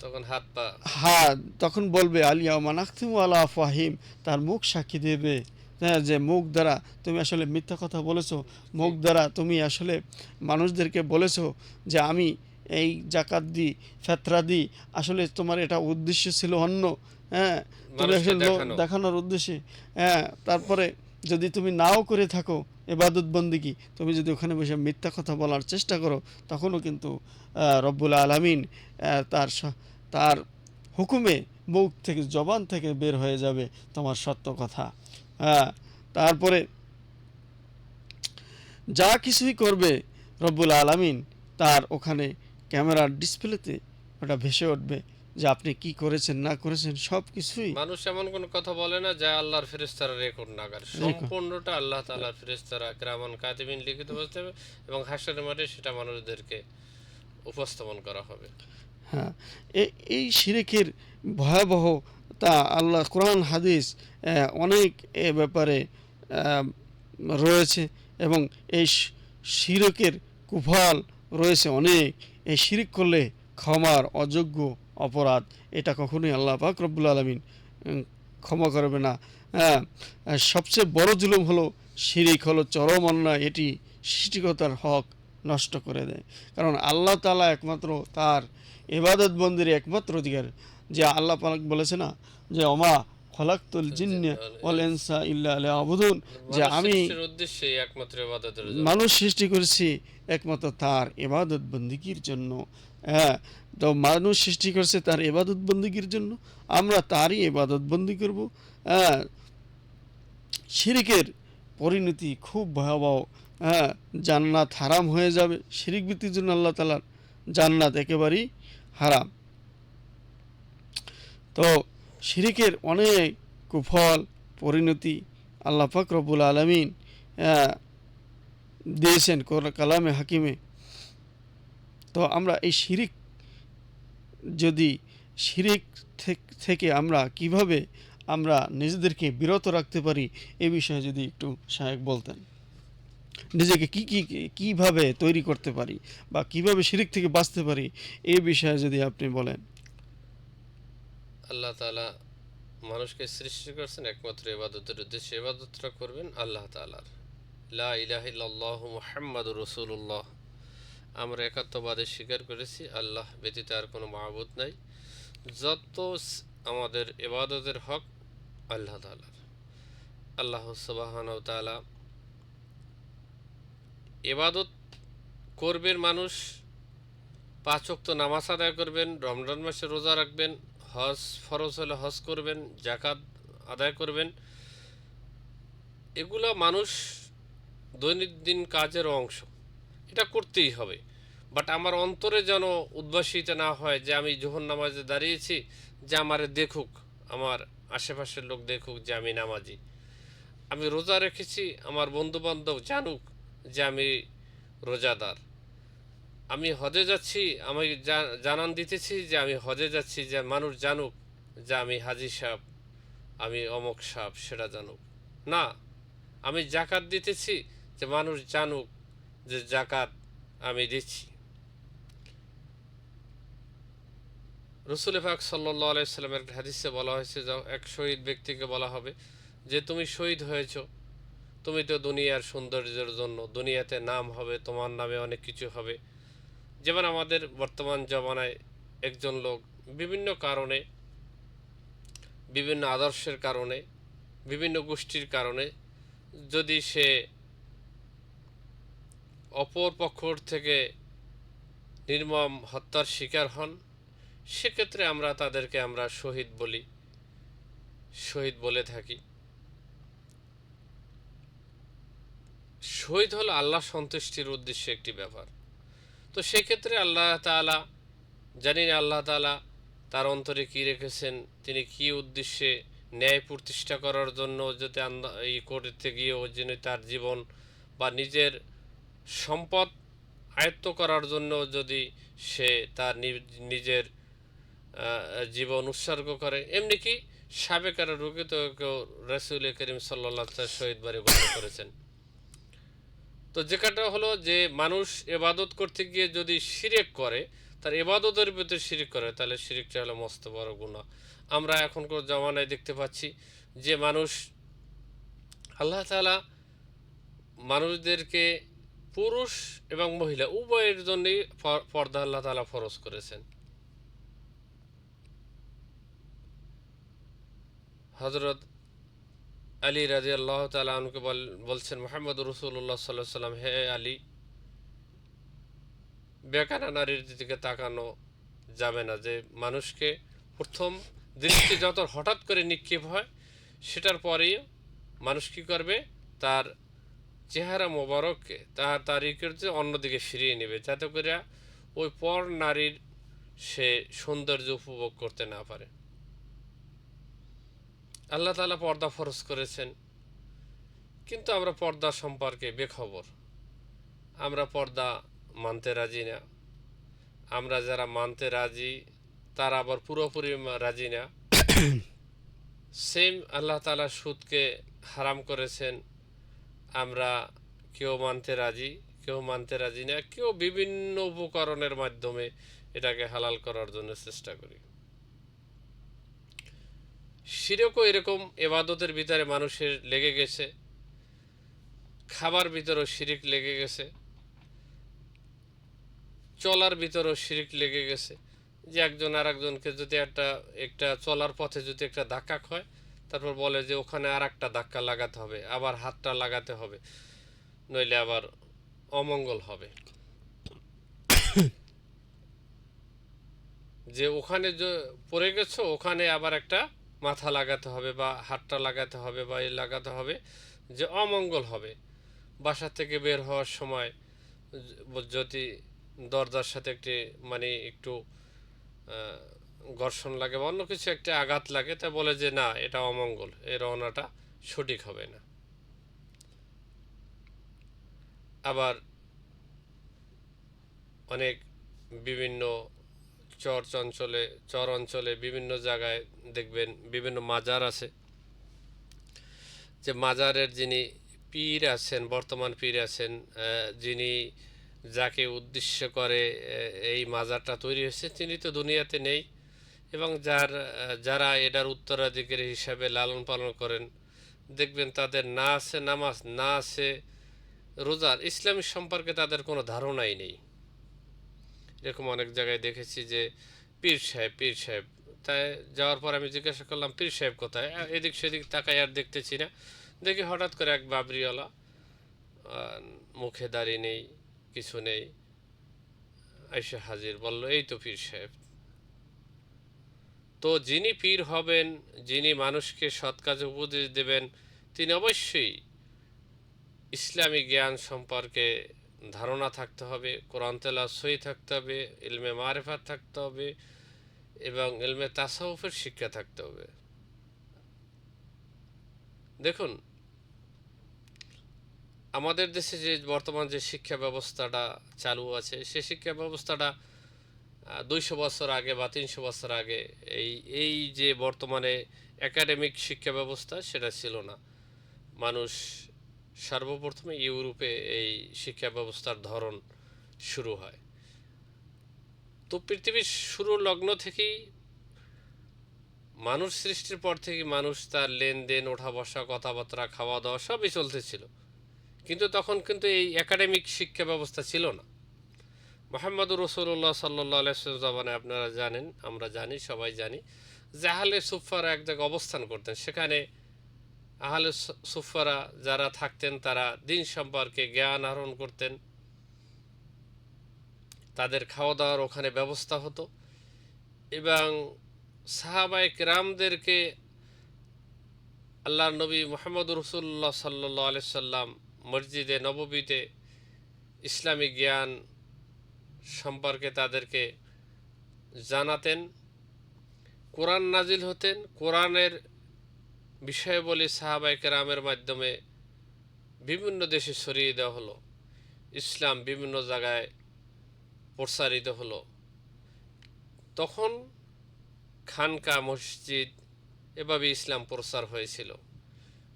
তখন হাত পা। হ্যাঁ, তখন বলবে আলিয়াউমা নাখতিমু আলা আফওয়াহিম, তার মুখ সাক্ষী দেবে। হ্যাঁ, যে মুখ দ্বারা তুমি আসলে মিথ্যা কথা বলেছো, মুখ ঠিক। দ্বারা তুমি আসলে মানুষদেরকে বলেছো যে আমি এই জাকাত দিই, ফেতরা দিই, আসলে তোমার এটা উদ্দেশ্য ছিল অন্য। হ্যাঁ, তুমি মানুষকে আসলে দেখানো। দেখানোর উদ্দেশ্যে। হ্যাঁ, তারপরে যদি তুমি নাও করে থাকো ইবাদত বন্দিগি, তুমি যদি ওখানে বসে মিথ্যা কথা বলার চেষ্টা করো, তখনও কিন্তু রব্বুল আলামিন তার হুকুমে মুখ থেকে, জবান থেকে বের হয়ে যাবে তোমার সত্য কথা। হ্যাঁ, তারপরে যা কিছুই করবে রব্বুল আলামিন তার ওখানে ক্যামেরার ডিসপ্লেতে ওটা ভেসে উঠবে, যে আপনি কি করেছেন না করেছেন সব কিছুই। মানুষ এমন কোন কথা বলে না যা আল্লাহর ফেরেশতারা রেকর্ড না করে, সম্পূর্ণটা আল্লাহ তাআলার ফেরেশতারা কিরামান কাতিবিন লিখিত বসতে হবে, এবং হাসরের মাঠে সেটা মানুষদেরকে উপস্থাপন করা হবে। হ্যাঁ, এই শিরকের ভয়াবহ তা আল্লাহ কোরআন হাদিস অনেক এ ব্যাপারে আহ, রয়েছে, এবং এই শিরকের কুফল রয়েছে অনেক। এই শিরিক করলে ক্ষমার অযোগ্য অপরাধ, এটা কখনোই আল্লাহ পাক রব্বুল আলামিন ক্ষমা করবে না। হ্যাঁ, সবচেয়ে বড় জুলুম হলো শিরিক, হলো চরম অন্যায়। এটি সৃষ্টিকর্তার হক নষ্ট করে দেয়। কারণ আল্লাহ তাআলা একমাত্র তার ইবাদত বন্দির একমাত্র অধিকার। যে আল্লাহ পাক বলেছে না যে ওমা খলাকতুল জিন্না ওয়াল ইনসা ইল্লা লিয়াবুদুন, যে মানুষ আমি সৃষ্টির উদ্দেশ্যে একমাত্র ইবাদতের জন্য। মানুষ সৃষ্টি করেছি একমাত্র তার ইবাদত বন্দিগির জন্য। হ্যাঁ, তো মানুষ সৃষ্টি করছে তার ইবাদত বন্দিগির জন্য, আমরা তারই ইবাদত বন্দি করব। হ্যাঁ, শিরিকের পরিণতি খুব ভয়াবহ। হ্যাঁ, জান্নাত হারাম হয়ে যাবে। শিরিক বৃত্তির জন্য আল্লাহ তাআলার জান্নাত একেবারেই হারাম। তো শিরিকের অনেক কুফল পরিণতি আল্লাহ পাক রব্বুল আলামিন দিয়েছেন কালামে হাকিমে। তো আমরা এই শিরিক, যদি শিরিক থেকে আমরা কিভাবে আমরা নিজেদেরকে বিরত রাখতে পারি, এ বিষয়ে যদি একটু শায়েখ বলতেন। নিজেকে কিভাবে তৈরি করতে পারি বা কিভাবে শিরিক থেকে বাঁচতে পারি, এই বিষয়ে যদি আপনি বলেন। আল্লাহ তাআলা মানুষকে সৃষ্টি করছেন একমাত্র ইবাদতের উদ্দেশ্যে। ইবাদতটা করবেন আল্লাহ তাআলার। লা ইলাহা ইল্লাল্লাহু মুহাম্মাদুর রাসূলুল্লাহ। আমরা একাত্মবাদে স্বীকার করেছি আল্লাহ ব্যতীত আর কোনো মাবুদ নাই। যত আমাদের ইবাদতের হক আল্লাহ তাআলার। আল্লাহ সুবহানাহু ওয়া তাআলা ইবাদত করবেন মানুষ, 5 ওয়াক্ত নামাজ আদায় করবেন, রমজান মাসে রোজা রাখবেন, হজ ফরজ হলে হজ করবেন, যাকাত আদায় করবেন। এগুলো মানুষ দৈনন্দিন কাজের অংশ, এটা করতেই হবে। বাট আমার অন্তরে যেন উদ্ভাসিত না হয় যে আমি যখন নামাজে দাঁড়িয়েছি যে আমারে দেখুক, আমার আশেপাশের লোক দেখুক যে আমি নামাজি। আমি রোজা রেখেছি, আমার বন্ধুবান্ধব জানুক যে আমি রোজাদার। আমি হজে যাচ্ছি, আমি জানান দিতেছি যে আমি হজে যাচ্ছি, যে মানুষ জানুক যে আমি হাজি সাহেব, আমি অমক সাহেব, সেটা জানুক না। আমি জাকাত দিতেছি, যে মানুষ জানুক যে জাকাত আমি দিচ্ছি। রসুল পাক সাল্লাল্লাহু আলাইহি সাল্লামের হাদিসে বলা হয়েছে, যে এক শহীদ ব্যক্তিকে বলা হবে যে তুমি শহীদ হয়েছ, তুমি তো দুনিয়ার সৌন্দর্যের জন্য, দুনিয়াতে নাম হবে, তোমার নামে অনেক কিছু হবে। যেমন আমাদের বর্তমান জমানায় একজন লোক বিভিন্ন কারণে, বিভিন্ন আদর্শের কারণে, বিভিন্ন গোষ্ঠীর কারণে যদি সে অপর পক্ষ থেকে নির্মম হত্যার শিকার হন, সেক্ষেত্রে আমরা তাদেরকে আমরা শহীদ বলি, শহীদ বলে থাকি। শহীদ হলো আল্লাহ সন্তুষ্টির উদ্দেশ্যে একটি ব্যাপার। তো সেক্ষেত্রে আল্লাহ তাআলা, জানি না আল্লাহ তাআলা তার অন্তরে কি রেখেছেন, তিনি কি উদ্দেশ্যে ন্যায় প্রতিষ্ঠা করার জন্য যদি এই করতে গিয়েও যিনি তার জীবন বা নিজের সম্পদ আয়ত্ত করার জন্য যদি সে তার নিজের জীবন উৎসর্গ করে, এমনি কি সাবেকার রুকিত কেউ রাসূল করিম সাল্লাল্লাহু আলাইহি ওয়াসাল্লাম শহীদ বাড়ি গঠন করেছেন। তো যেটা হলো যে মানুষ ইবাদত করতে গিয়ে যদি শিরক করে, তার ইবাদতের ভিতরে শিরক করে, তাহলে শিরকটা হলো মস্ত বড় গুনাহ। আমরা এখনকার জামানায় দেখতে পাচ্ছি যে মানুষ, আল্লাহ তাআলা মানুষদেরকে পুরুষ এবং মহিলা উভয়ের জন্যই পর্দা আল্লাহ তাআলা ফরজ করেছেন। হযরত আলী রাদিয়াল্লাহু তাআলা আনহুকে বলছেন, মুহাম্মদ রাসূলুল্লাহ সাল্লাল্লাহু আলাইহি সাল্লাম, হে আলী, বেকানা নারীর দিকে তাকানো যাবে না। যে মানুষকে প্রথম দৃষ্টি যত হঠাৎ করে নিক্ষেপ হয়, সেটার পরেই মানুষ কী করবে, তার চেহারা মোবারককে তার অন্যদিকে ফিরিয়ে নেবে, যাতে করে ওই পর নারীর সে সৌন্দর্য উপভোগ করতে না পারে। আল্লাহ তাআলা পর্দা ফরজ করেছেন, কিন্তু আমরা পর্দা সম্পর্কে বেখবর, আমরা পর্দা মানতে রাজি না। আমরা যারা মানতে রাজি তারা আবার পুরোপুরি রাজি না। সেম আল্লাহ তাআলা সুদকে হারাম করেছেন, আমরা কেউ মানতে রাজি, কেউ মানতে রাজি না, কেউ বিভিন্ন উপকরণের মাধ্যমে এটাকে হালাল করার জন্য চেষ্টা করি। শিরকও এরকম এবাদতের ভিতরে মানুষের লেগে গেছে, খাবার ভিতরেও শিরিক লেগে গেছে, চলার ভিতরেও শিরিক লেগে গেছে। যে একজন আর একজনকে যদি একটা চলার পথে যদি একটা ধাক্কা খায়, তারপর বলে যে ওখানে আর একটা ধাক্কা লাগাতে হবে, আবার হাতটা লাগাতে হবে, নইলে আবার অমঙ্গল হবে। যে ওখানে যে পড়ে গেছো ওখানে আবার একটা মাথা লাগাতে হবে বা হাতটা লাগাতে হবে বা এই লাগাতে হবে, যে অমঙ্গল হবে। বাসা থেকে বের হওয়ার সময় যদি দরজার সাথে একটি মানে একটু ঘর্ষণ লাগে বা অন্য কিছু একটা আঘাত লাগে, তা বলে যে না এটা অমঙ্গল, এই রওনাটা সঠিক হবে না। আবার অনেক বিভিন্ন চর অঞ্চলে বিভিন্ন জায়গায় দেখবেন বিভিন্ন মাজার আছে, যে মাজারের যিনি পীর আছেন, বর্তমান পীর আছেন, যিনি যাকে উদ্দেশ্য করে এই মাজারটা তৈরি হয়েছে, তিনি তো দুনিয়াতে নেই। এবং যারা এটার উত্তরাধিকারী হিসাবে লালন পালন করেন, দেখবেন তাদের না আছে নামাজ, না আছে রোজার, ইসলামী সম্পর্কে তাদের কোনো ধারণাই নেই। এরকম অনেক জায়গায় দেখেছি যে পীর সাহেব, তাই যাওয়ার পর আমি জিজ্ঞাসা করলাম পীর সাহেব কোথায়, এদিক সেদিক তাকাই আর দেখতেছি না। দেখি হঠাৎ করে এক বাবরিওয়ালা, মুখে দাড়ি নেই, কিছু নেই, আইসা হাজির, বলল এই তো পীর সাহেব। তো যিনি পীর হবেন, যিনি মানুষকে সৎ কাজে উপদেশ দেবেন, তিনি অবশ্যই ইসলামী জ্ঞান সম্পর্কে ধারণা থাকতে হবে, কোরআন তেলাওয়াত সহি থাকতে হবে, ইলমে মারিফাত থাকতে হবে এবং ইলমে তাসাউফের শিক্ষা থাকতে হবে। দেখুন, আমাদের দেশে যে বর্তমান যে শিক্ষা ব্যবস্থাটা চালু আছে, সে শিক্ষা ব্যবস্থাটা 200 বছর আগে বা 300 বছর আগে এই যে বর্তমানে একাডেমিক শিক্ষা ব্যবস্থা সেটা ছিল না। মানুষ সর্বপ্রথমে ইউরোপে এই শিক্ষা ব্যবস্থার ধরন শুরু হয়। তো পৃথিবীর শুরু লগ্ন থেকেই, মানুষ সৃষ্টির পর থেকে মানুষ তার লেনদেন, ওঠা বসা, কথাবার্তা, খাওয়া দাওয়া সবই চলতেছিল। কিন্তু তখন কিন্তু এই একাডেমিক শিক্ষা ব্যবস্থা ছিল না। মুহাম্মদুর রাসূলুল্লাহ সাল্লাল্লাহু আলাইহি ওয়াসাল্লাম, আপনারা জানেন, আমরা জানি, সবাই জানি, যে আহলে সুফফারা এক জায়গায় অবস্থান করতেন। সেখানে আহলে সুফফারা যারা থাকতেন তারা দিন সম্পর্কে জ্ঞান আহরণ করতেন, তাদের খাওয়া দাওয়ার ওখানে ব্যবস্থা হতো এবং সাহাবায়ে কেরামদেরকে আল্লাহর নবী মুহাম্মদুর রাসূলুল্লাহ সাল্লাল্লাহু আলাইহি সাল্লাম মসজিদে নববীতে ইসলামী জ্ঞান সম্পর্কে তাদেরকে জানাতেন। কোরআন নাজিল হতেন, কোরআনের বিষয়াবলী সাহাবায়ে কেরামের মাধ্যমে বিভিন্ন দেশে ছড়িয়ে দেওয়া হলো, ইসলাম বিভিন্ন জায়গায় প্রসারিত হলো। তখন খানকা, মসজিদ, এভাবে ইসলাম প্রসার হয়েছিল।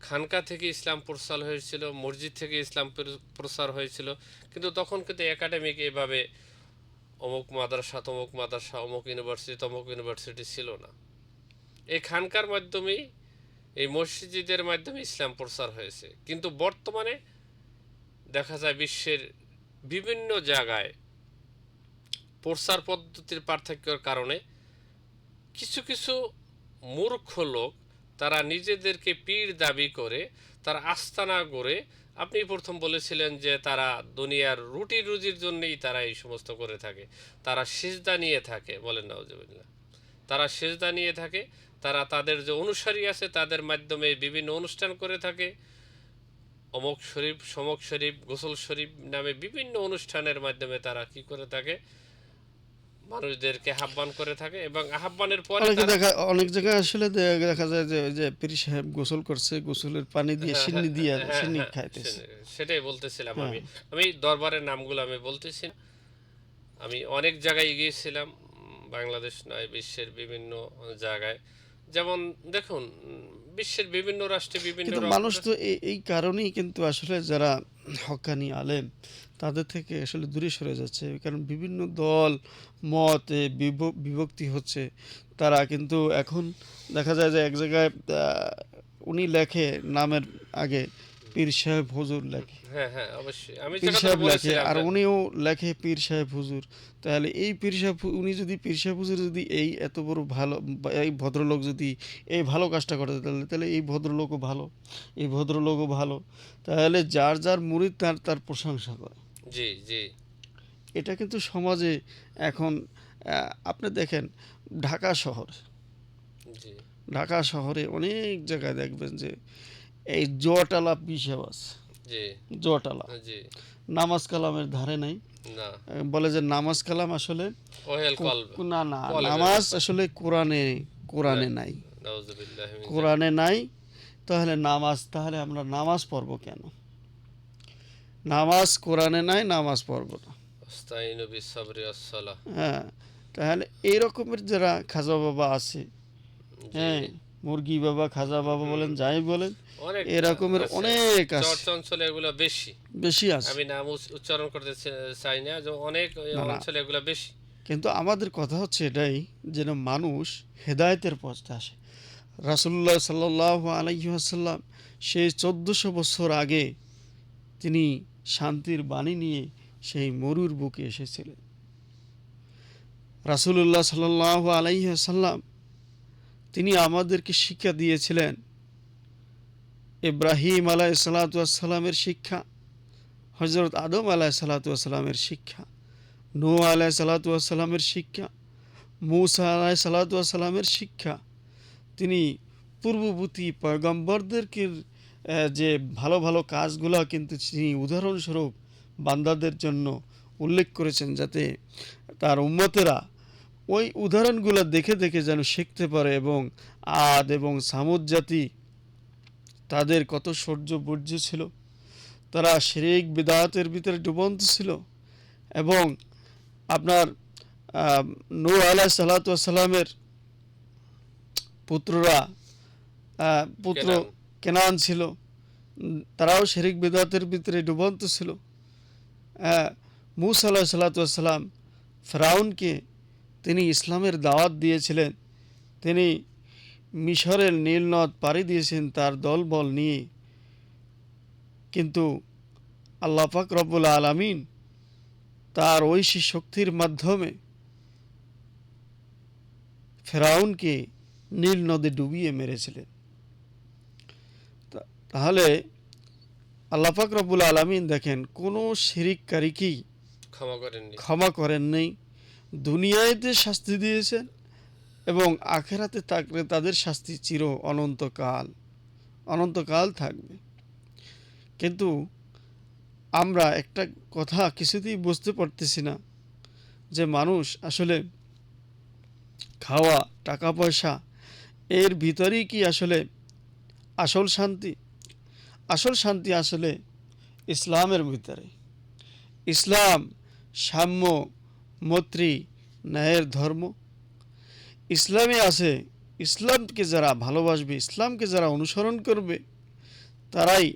খানকা থেকে ইসলাম প্রসার হয়েছিল, মসজিদ থেকে ইসলাম প্রসার হয়েছিল। কিন্তু তখন কিন্তু একাডেমিক এভাবে অমুক মাদ্রাসা, তমুক মাদ্রাসা, অমুক ইউনিভার্সিটি, তমুক ইউনিভার্সিটি ছিল না। এই খানকার মাধ্যমেই, এই মসজিদের মাধ্যমে ইসলাম প্রসার হয়েছে। কিন্তু বর্তমানে দেখা যায় বিশ্বের বিভিন্ন জায়গায় প্রসার পদ্ধতির পার্থক্যের কারণে কিছু কিছু মূর্খ লোক, তারা নিজেদেরকে পীর দাবি করে, তারা আস্তানা গড়ে, আপনি প্রথম বলেছিলেন যে তারা দুনিয়ার রুটি রুজির জন্যই তারা এই সমস্ত করে থাকে, তারা সিজদা নিয়ে থাকে, বলেন নাউজুবিল্লাহ, তারা সিজদা নিয়ে থাকে, তারা তাদের যে অনুসারী আছে তাদের মাধ্যমে বিভিন্ন অনুষ্ঠান করে থাকে, অমুক শরীফ, সমক শরীফ, গোসল শরীফ নামে বিভিন্ন অনুষ্ঠানের মাধ্যমে তারা কি করে থাকে, মানুষদেরকে আহ্বান করে থাকে এবং আহ্বানের পরে অনেক জায়গায় আসলে দেখা যায় যে ওই যে পীর সাহেব গোসল করছে, গোসলের পানি দিয়ে সিন্নি দিয়ে সিন্নি খাইতেছে। সেটাই বলতেছিলাম হ্যাঁ। আমি দরবারের নামগুলো আমি বলতেছি। আমি অনেক জায়গায় গিয়েছিলাম, বাংলাদেশ নয়, বিশ্বের বিভিন্ন জায়গায়। যেমন দেখুন, বিশ্বের বিভিন্ন রাষ্ট্রে বিভিন্ন কিন্তু মানুষ রকমের। তো এই কারণেই কিন্তু আসলে যারা হক্কানি আলেম তাদের থেকে আসলে দূরে সরে যাচ্ছে, কারণ বিভিন্ন দল মতে বিভক্তি হচ্ছে। তারা কিন্তু এখন দেখা যায় যে এক জায়গায় উনি লেখে নামের আগে পীর সাহেব হুজুর লেখে, হ্যাঁ, হ্যাঁ, অবশ্যই আমি যে পীর কথাটা সাহেব লেখে, বলেছিলাম আর যে উনিও লেখে পীর সাহেব হুজুর। তাহলে এই পীর সাহেব উনি যদি পীর সাহেব হুজুর যদি এই এত বড় ভালো এই ভদ্রলোক যদি এই ভালো কাজটা করতে, তাহলে তাহলে এই ভদ্রলোকও ভালো, এই ভদ্রলোকও ভালো। তাহলে যার যার মুরিদ তার তার প্রশংসা করে। জি, জি, এটা কিন্তু সমাজে এখন আপনি দেখেন ঢাকা শহর, জি, ঢাকা শহরে অনেক জায়গায় দেখবেন যে এই জটালা পীর সাহেব আছে, জি, জটালা জি, নামাজ কালামের ধারে নাই। না, বলে যে নামাজ কালাম আসলে ওহেল কলব, না না, কলবের নামাজ ব্যাপার। আসলে কোরআনে কোরআনে নাই, নাউজুবিল্লাহ মিন যালিক। কোরআনে নাই। তাহলে নামাজ, তাহলে আমরা নামাজ পড়ব কেন? নামাজ কোরআনে নাই, নামাজ পড়ব না। আস্তাইনু বিস-সাবরি ওয়াস-সালাহ। হ্যাঁ, তাহলে এই রকমের যারা খাজা বাবা আছে, জি, হ্যাঁ, মুরগি বাবা, খাজা বাবা হুম, বলেন, যাই বলেন, অনেক এরকমের আছে। অনেক আছে, চর্চ অঞ্চলে এগুলো বেশি। বেশি আছে। আমি নাম উচ্চারণ করতে চাই না, যে অনেক না না, অঞ্চলে এগুলো বেশি। কিন্তু আমাদের কথা হচ্ছে এটাই, যেন মানুষ হেদায়েতের পথে আসে। রাসূলুল্লাহ সাল্লাল্লাহু আলাইহি ওয়াসাল্লাম সেই 1400 বছর আগে তিনি শান্তির বাণী নিয়ে সেই মরুর বুকে এসেছিলেন। রাসূলুল্লাহ সাল্লাল্লাহু আলাইহি ওয়াসাল্লাম তিনি আমাদেরকে শিক্ষা দিয়েছিলেন ইব্রাহিম আলাইহিস সালাতু ওয়াস সালামের শিক্ষা, হযরত আদম আলাইহিস সালাতু ওয়াস সালামের শিক্ষা, নূহ আলাইহিস সালাতু ওয়াস সালামের শিক্ষা, মূসা আলাইহিস সালাতু ওয়াস সালামের শিক্ষা। তিনি পূর্ববর্তী পয়গম্বরদেরকে যে ভালো ভালো কাজগুলো কিন্তু তিনি উদাহরণস্বরূপ বান্দাদের জন্য উল্লেখ করেছেন, যাতে তার উম্মতেরা ওই উদাহরণগুলো দেখে দেখে যেন শিখতে পারে, এবং আদ এবং সামুদ জাতি তাদের কত শৌর্য বর্জ্য ছিল, তারা শিরক বিদআতের ভিতরে ডুবন্ত ছিল। এবং আপনার নূহ আলাইহিস সালাতু ওয়াস সালামের পুত্ররা পুত্র কেনান। কেনান ছিল, তারাও শিরক বিদআতের ভিতরে ডুবন্ত ছিল। মূসা আলাইহিস সালাতু ওয়াস সালাম ফেরাউনকে তিনি ইসলামের দাওয়াত দিয়েছিলেন, তিনি মিশরের নীল নদ পাড়ি দিয়েছেন তার দলবল নিয়ে, কিন্তু আল্লাহ পাক রব্বুল আলামিন তার ঐশী শক্তির মাধ্যমে ফেরাউনকে নীল নদে ডুবিয়ে মেরেছিলেন। তাহলে আল্লাহ পাক রব্বুল আলামিন দেখেন কোনো শিরিককারীকেই ক্ষমা করেননি। ক্ষমা করেন নাই, দুনিয়াতে শাস্তি দিয়েছেন, এবং আখেরাতে থাকলে তাদের শাস্তি চির অনন্তকাল, অনন্তকাল থাকবে। কিন্তু আমরা একটা কথা কিছুতেই বুঝতে পারতেছি না, যে মানুষ আসলে খাওয়া, টাকা পয়সা, এর ভিতরেই কি আসলে আসল শান্তি? আসল শান্তি আসলে ইসলামের ভিতরে। ইসলাম সাম্য, মৈত্রী, ন্যায়ের ধর্ম ইসলামে আছে। ইসলামকে যারা ভালোবাসবে, ইসলামকে যারা অনুসরণ করবে, তারাই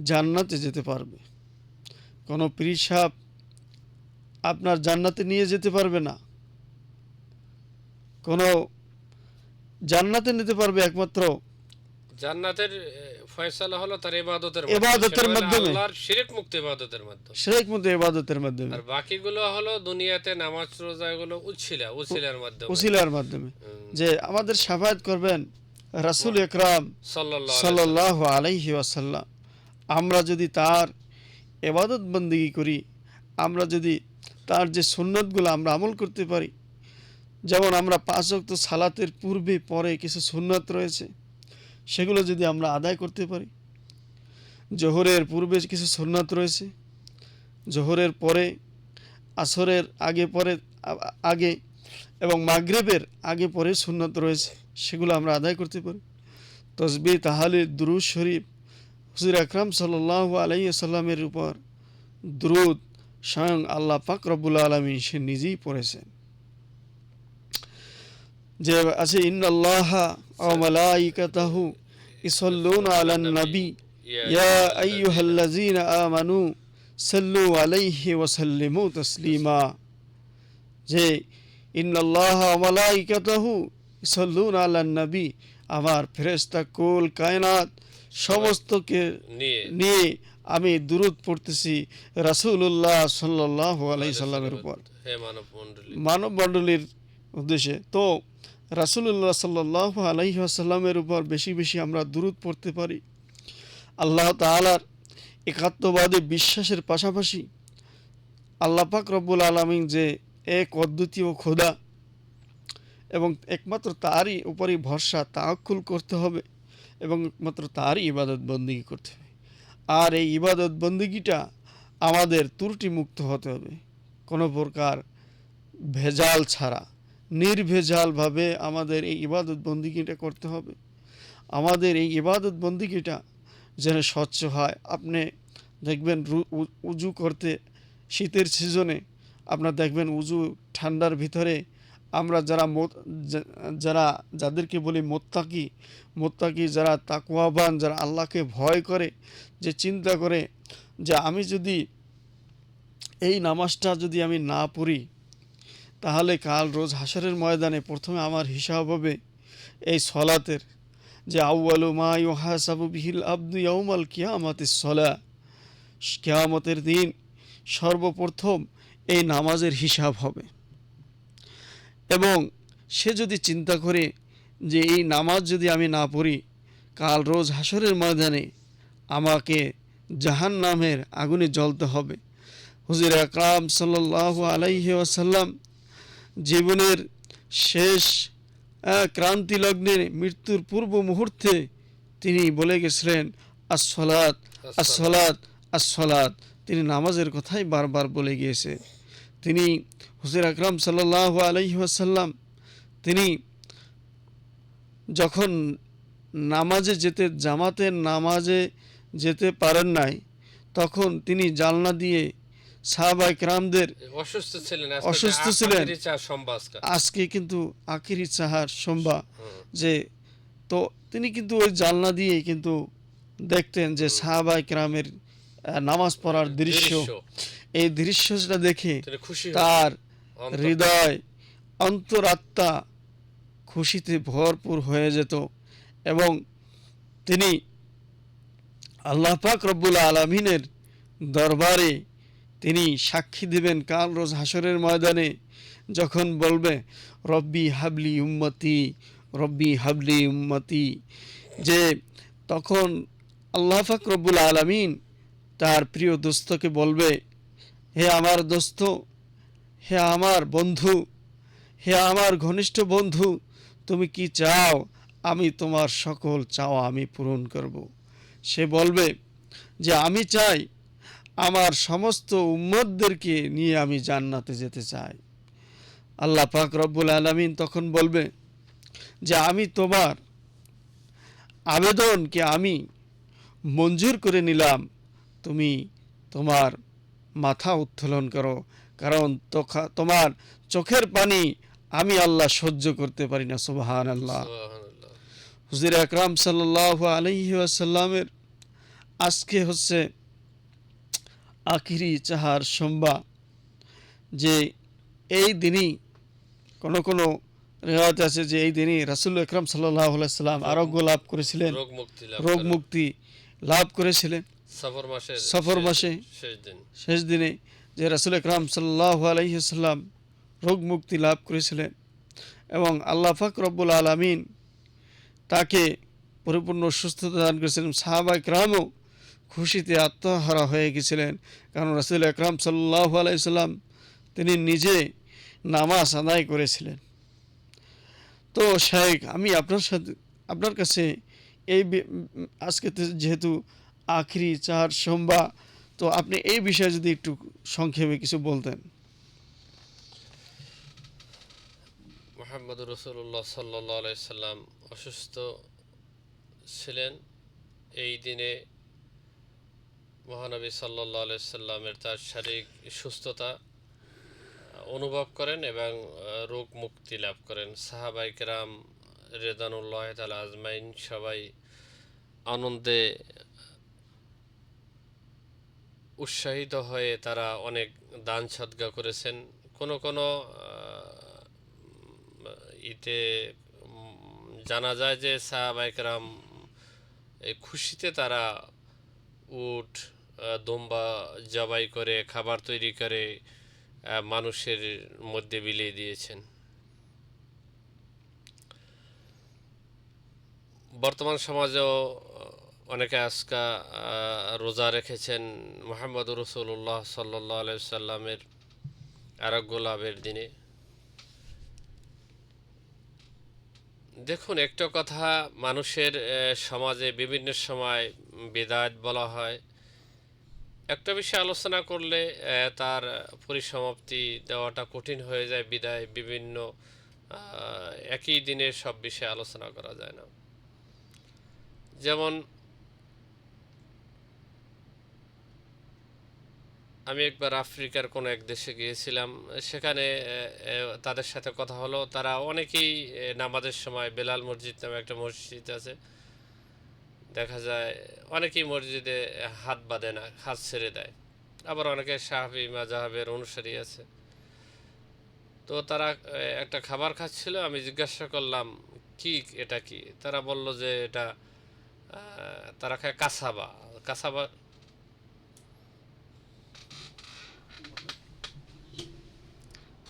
জান্নাতে যেতে পারবে। কোনো পীর সাহেব আপনার জান্নাতে নিয়ে যেতে পারবে না। কোনো জান্নাতে নিতে পারবে একমাত্র জান্নাতের ফয়সালা হলো তার ইবাদতের মাধ্যমে, সেটা ইবাদতের হলো মাধ্যমে, আল্লাহর শিরক মুক্ত ইবাদতের মাধ্যমে। শিরক মুক্ত ইবাদতের মাধ্যমে, আর বাকিগুলো হলো দুনিয়াতে নামাজ রোজা, এগুলো উছিলার মাধ্যমে। উসিলার মাধ্যমে। যে আমাদের শাফায়াত করবেন রাসূল আকরাম সাল্লাল্লাহু আলাইহি ওয়াসাল্লাম। সাল্লাল্লাহু আলাইহি ওয়াসাল্লাম। আমরা যদি তার ইবাদত বন্দেগী করি, আমরা যদি তার যে সুন্নতগুলো আমরা আমল করতে পারি, যেমন আমরা 5 ওয়াক্ত সালাতের পূর্বে পরে কিছু সুন্নত রয়েছে, সেগুলো যদি আমরা আদায় করতে পারি, জোহরের পূর্বে কিছু সুন্নত রয়েছে, জোহরের পরে, আসরের আগে পরে, আগে এবং মাগরিবের আগে পরে সুন্নত রয়েছে, সেগুলো আমরা আদায় করতে পারি। তসবিহ, তাহলিল, দুরূদ শরীফ, হুজুর আকরাম সাল্লাল্লাহু আলাইহি ওয়াসাল্লামের উপর দুরূদ স্বয়ং আল্লাহ পাক রব্বুল আলামিন সে নিজেই পড়েছেন। যে আছে ইন্নাল্লাহা ওয়া মালাইকাতাহু ইসাল্লুনা আলান নবী ইয়া আইয়ুহাল্লাযীনা আমানু সাল্লু আলাইহি ওয়া সাল্লিমু তাসলিমা। যে ইন্নাল্লাহা ওয়া মালাইকাতাহু ইসাল্লুনা আলান নবী, আমার ফেরেশতা কুল কায়নাত সমস্তকে নিয়ে নিয়ে আমি দুরূদ পড়তেছি রাসূলুল্লাহ সাল্লাল্লাহু আলাইহি সাল্লামের উপর, হে মানব মণ্ডলী, মানব মণ্ডলীর উদ্দেশ্যে। তো রাসূলুল্লাহ সাল্লাল্লাহু আলাইহি ওয়াসাল্লামের উপর বেশি বেশি আমরা দুরূদ পড়তে পারি। আল্লাহ তাআলার একাত্মবাদে বিশ্বাসের পাশাপাশি আল্লাহ পাক রব্বুল আলামিন যে এক অদ্বিতীয় খোদা এবং একমাত্র তারই উপরই ভরসা তাওয়াক্কুল করতে হবে এবং একমাত্র তারই ইবাদত বন্দেগী করতে হবে। আর এই ইবাদত বন্দেগীটা আমাদের ত্রুটি মুক্ত হতে হবে, কোনো প্রকার ভেজাল ছাড়া নির্ভেজালভাবে আমাদের এই ইবাদত বন্দেগীটা করতে হবে। আমাদের এই ইবাদত বন্দেগীটা যেন স্বচ্ছ হয়। আপনি দেখবেন উজু করতে শীতের সিজনে আপনার দেখবেন উজু ঠান্ডার ভিতরে আমরা যারা যাদেরকে বলি মোত্তাকি যারা তাকওয়াবান, যারা আল্লাহকে ভয় করে, যে চিন্তা করে যে আমি যদি এই নামাজটা যদি আমি না পড়ি তাহলে কাল রোজ হাশরের ময়দানে প্রথমে আমার হিসাব হবে এই সলাতের, যে আউয়ালু মা ইউহাসাবু বিহিল আবদু ইয়াউমাল কিয়ামাতিস সলা, কিয়ামতের দিন সর্বপ্রথম এই নামাজের হিসাব হবে। এবং সে যদি চিন্তা করে যে এই নামাজ যদি আমি না পড়ি কাল রোজ হাশরের ময়দানে আমাকে জাহান্নামের আগুনে জ্বলতে হবে। হুজুর আকরাম সাল্লাল্লাহু আলাইহি ওয়াসাল্লাম জীবনের শেষ ক্রান্তি লগ্নে মৃত্যুর পূর্ব মুহূর্তে তিনি বলে গেছিলেন আসসালাত আসসালাত আসসালাত। তিনি নামাজের কথাই বারবার বলে গিয়েছে। তিনি হুজুর আকরাম সাল্লাল্লাহু আলাইহি ওয়াসাল্লাম তিনি যখন জামাতের নামাজে যেতে পারেন নাই, তখন তিনি জানলা দিয়ে সাহাবায়ে কেরামদের অসুস্থ ছিলেন। আজকে কিন্তু আখিরি চাহার সোমবার, যে তো তিনি কিন্তু ওই জানলা দিয়ে কিন্তু দেখতেন যে সাহাবায়ে কেরামের নামাজ পড়ার দৃশ্য। এই দৃশ্যটা দেখে তার হৃদয় অন্তরাত্মা খুশিতে ভরপুর হয়ে যেত এবং তিনি আল্লাহ পাক রব্বুল আলামিনের দরবারে তিনি সাক্ষী দিবেন কাল রোজ হাশরের ময়দানে, যখন বলবে রব্বি হাবলি উম্মতি রব্বি হাবলি উম্মতি, যে তখন আল্লাহ পাক রব্বুল আলামিন তার প্রিয় দোস্তকে বলবে, হে আমার দোস্ত, হে আমার বন্ধু, হে আমার ঘনিষ্ঠ বন্ধু, তুমি কি চাও? আমি তোমার সকল চাওয়া আমি পূরণ করব। সে বলবে যে আমি চাই আমার সমস্ত উম্মতদেরকে নিয়ে আমি জান্নাতে যেতে চাই। আল্লাহ পাক রব্বুল আলামিন তখন বলবে যে আমি তোমার আবেদনকে আমি মঞ্জুর করে নিলাম, তুমি তোমার মাথা উত্তোলন করো, কারণ তোমার চোখের পানি আমি আল্লাহ সহ্য করতে পারি না। সুবহানাল্লাহ। হুজুর আকরাম সাল্লাল্লাহু আলাইহি ওয়াসাল্লামের আজকে হচ্ছে আখিরি চাহার সোমবার, যে এই দিনই কোনো রেওয়ায়ত আছে যে এই দিনই রাসূল আকরাম সাল্লাল্লাহু আলাইহি সাল্লাম আরোগ্য লাভ করেছিলেন, রোগ মুক্তি লাভ করেছিলেন সফর মাসে শেষ দিনে, যে রাসূল আকরাম সাল্লাল্লাহু আলাইহি সাল্লাম রোগ মুক্তি লাভ করেছিলেন এবং আল্লাহ পাক রব্বুল আলামিন তাকে পরিপূর্ণ সুস্থতা দান করেছিলেন। সাহাবায়ে কেরামও খুশিতে আত্মহারা হয়ে গেছিলেন, কারণ রাসূল আকরাম সাল্লাল্লাহু আলাইহি সাল্লাম তিনি নিজে নামাজ আদায় করেছিলেন। তো শাইখ, আমি আপনার কাছে এই আজকে যেহেতু আখিরি চার সোমবার, তো আপনি এই বিষয়ে যদি একটু সংক্ষেপে কিছু বলতেন। মুহাম্মদুর রাসূলুল্লাহ সাল্লাল্লাহু আলাইহি সাল্লাম অসুস্থ ছিলেন। এই দিনে মহানবী সাল্লাল্লাহু আলাইহি সাল্লামের তার শারীরিক সুস্থতা অনুভব করেন এবং রোগ মুক্তি লাভ করেন। সাহাবায়ে কেরাম রিদওয়ানুল্লাহি তাআলা আজমাইন সবাই আনন্দে উৎসাহিত হয়ে তারা অনেক দান সদকা করেছেন। কোনো কোনো ইতে জানা যায় যে সাহাবায়ে কেরাম এই খুশিতে তারা উট দুম্বা জবাই করে খাবার তৈরি করে মানুষের মধ্যে বিলিয়ে দিয়েছেন। বর্তমান সমাজেও অনেকে আজকা রোজা রেখেছেন মুহাম্মদুর রাসূলুল্লাহ সাল্লাল্লাহু আলাইহি সাল্লামের আরোগ্য লাভের দিনে। দেখুন, একটা কথা, মানুষের সমাজে বিভিন্ন সময় বিদাত বলা হয়। একটা বিষয় আলোচনা করলে তার পরিসমাপ্তি দেওয়াটা কঠিন হয়ে যায়, বিদায় বিভিন্ন একই দিনে সব বিষয়ে আলোচনা করা যায় না। যেমন আমি একবার আফ্রিকার কোনো এক দেশে গিয়েছিলাম, সেখানে তাদের সাথে কথা হলো। তারা অনেকেই নামাজের সময় বেলাল মসজিদ নামে একটা মসজিদ আছে, দেখা যায় অনেকেই মসজিদে হাত বাঁধে না, হাত ছেড়ে দেয়। আবার অনেকে শাফি মাযহাবের অনুসারী আছে। তো তারা একটা খাবার খাচ্ছিল, আমি জিজ্ঞাসা করলাম কি এটা কি, তারা বলল যে এটা তারা খায় কাসাবা। কাসাবা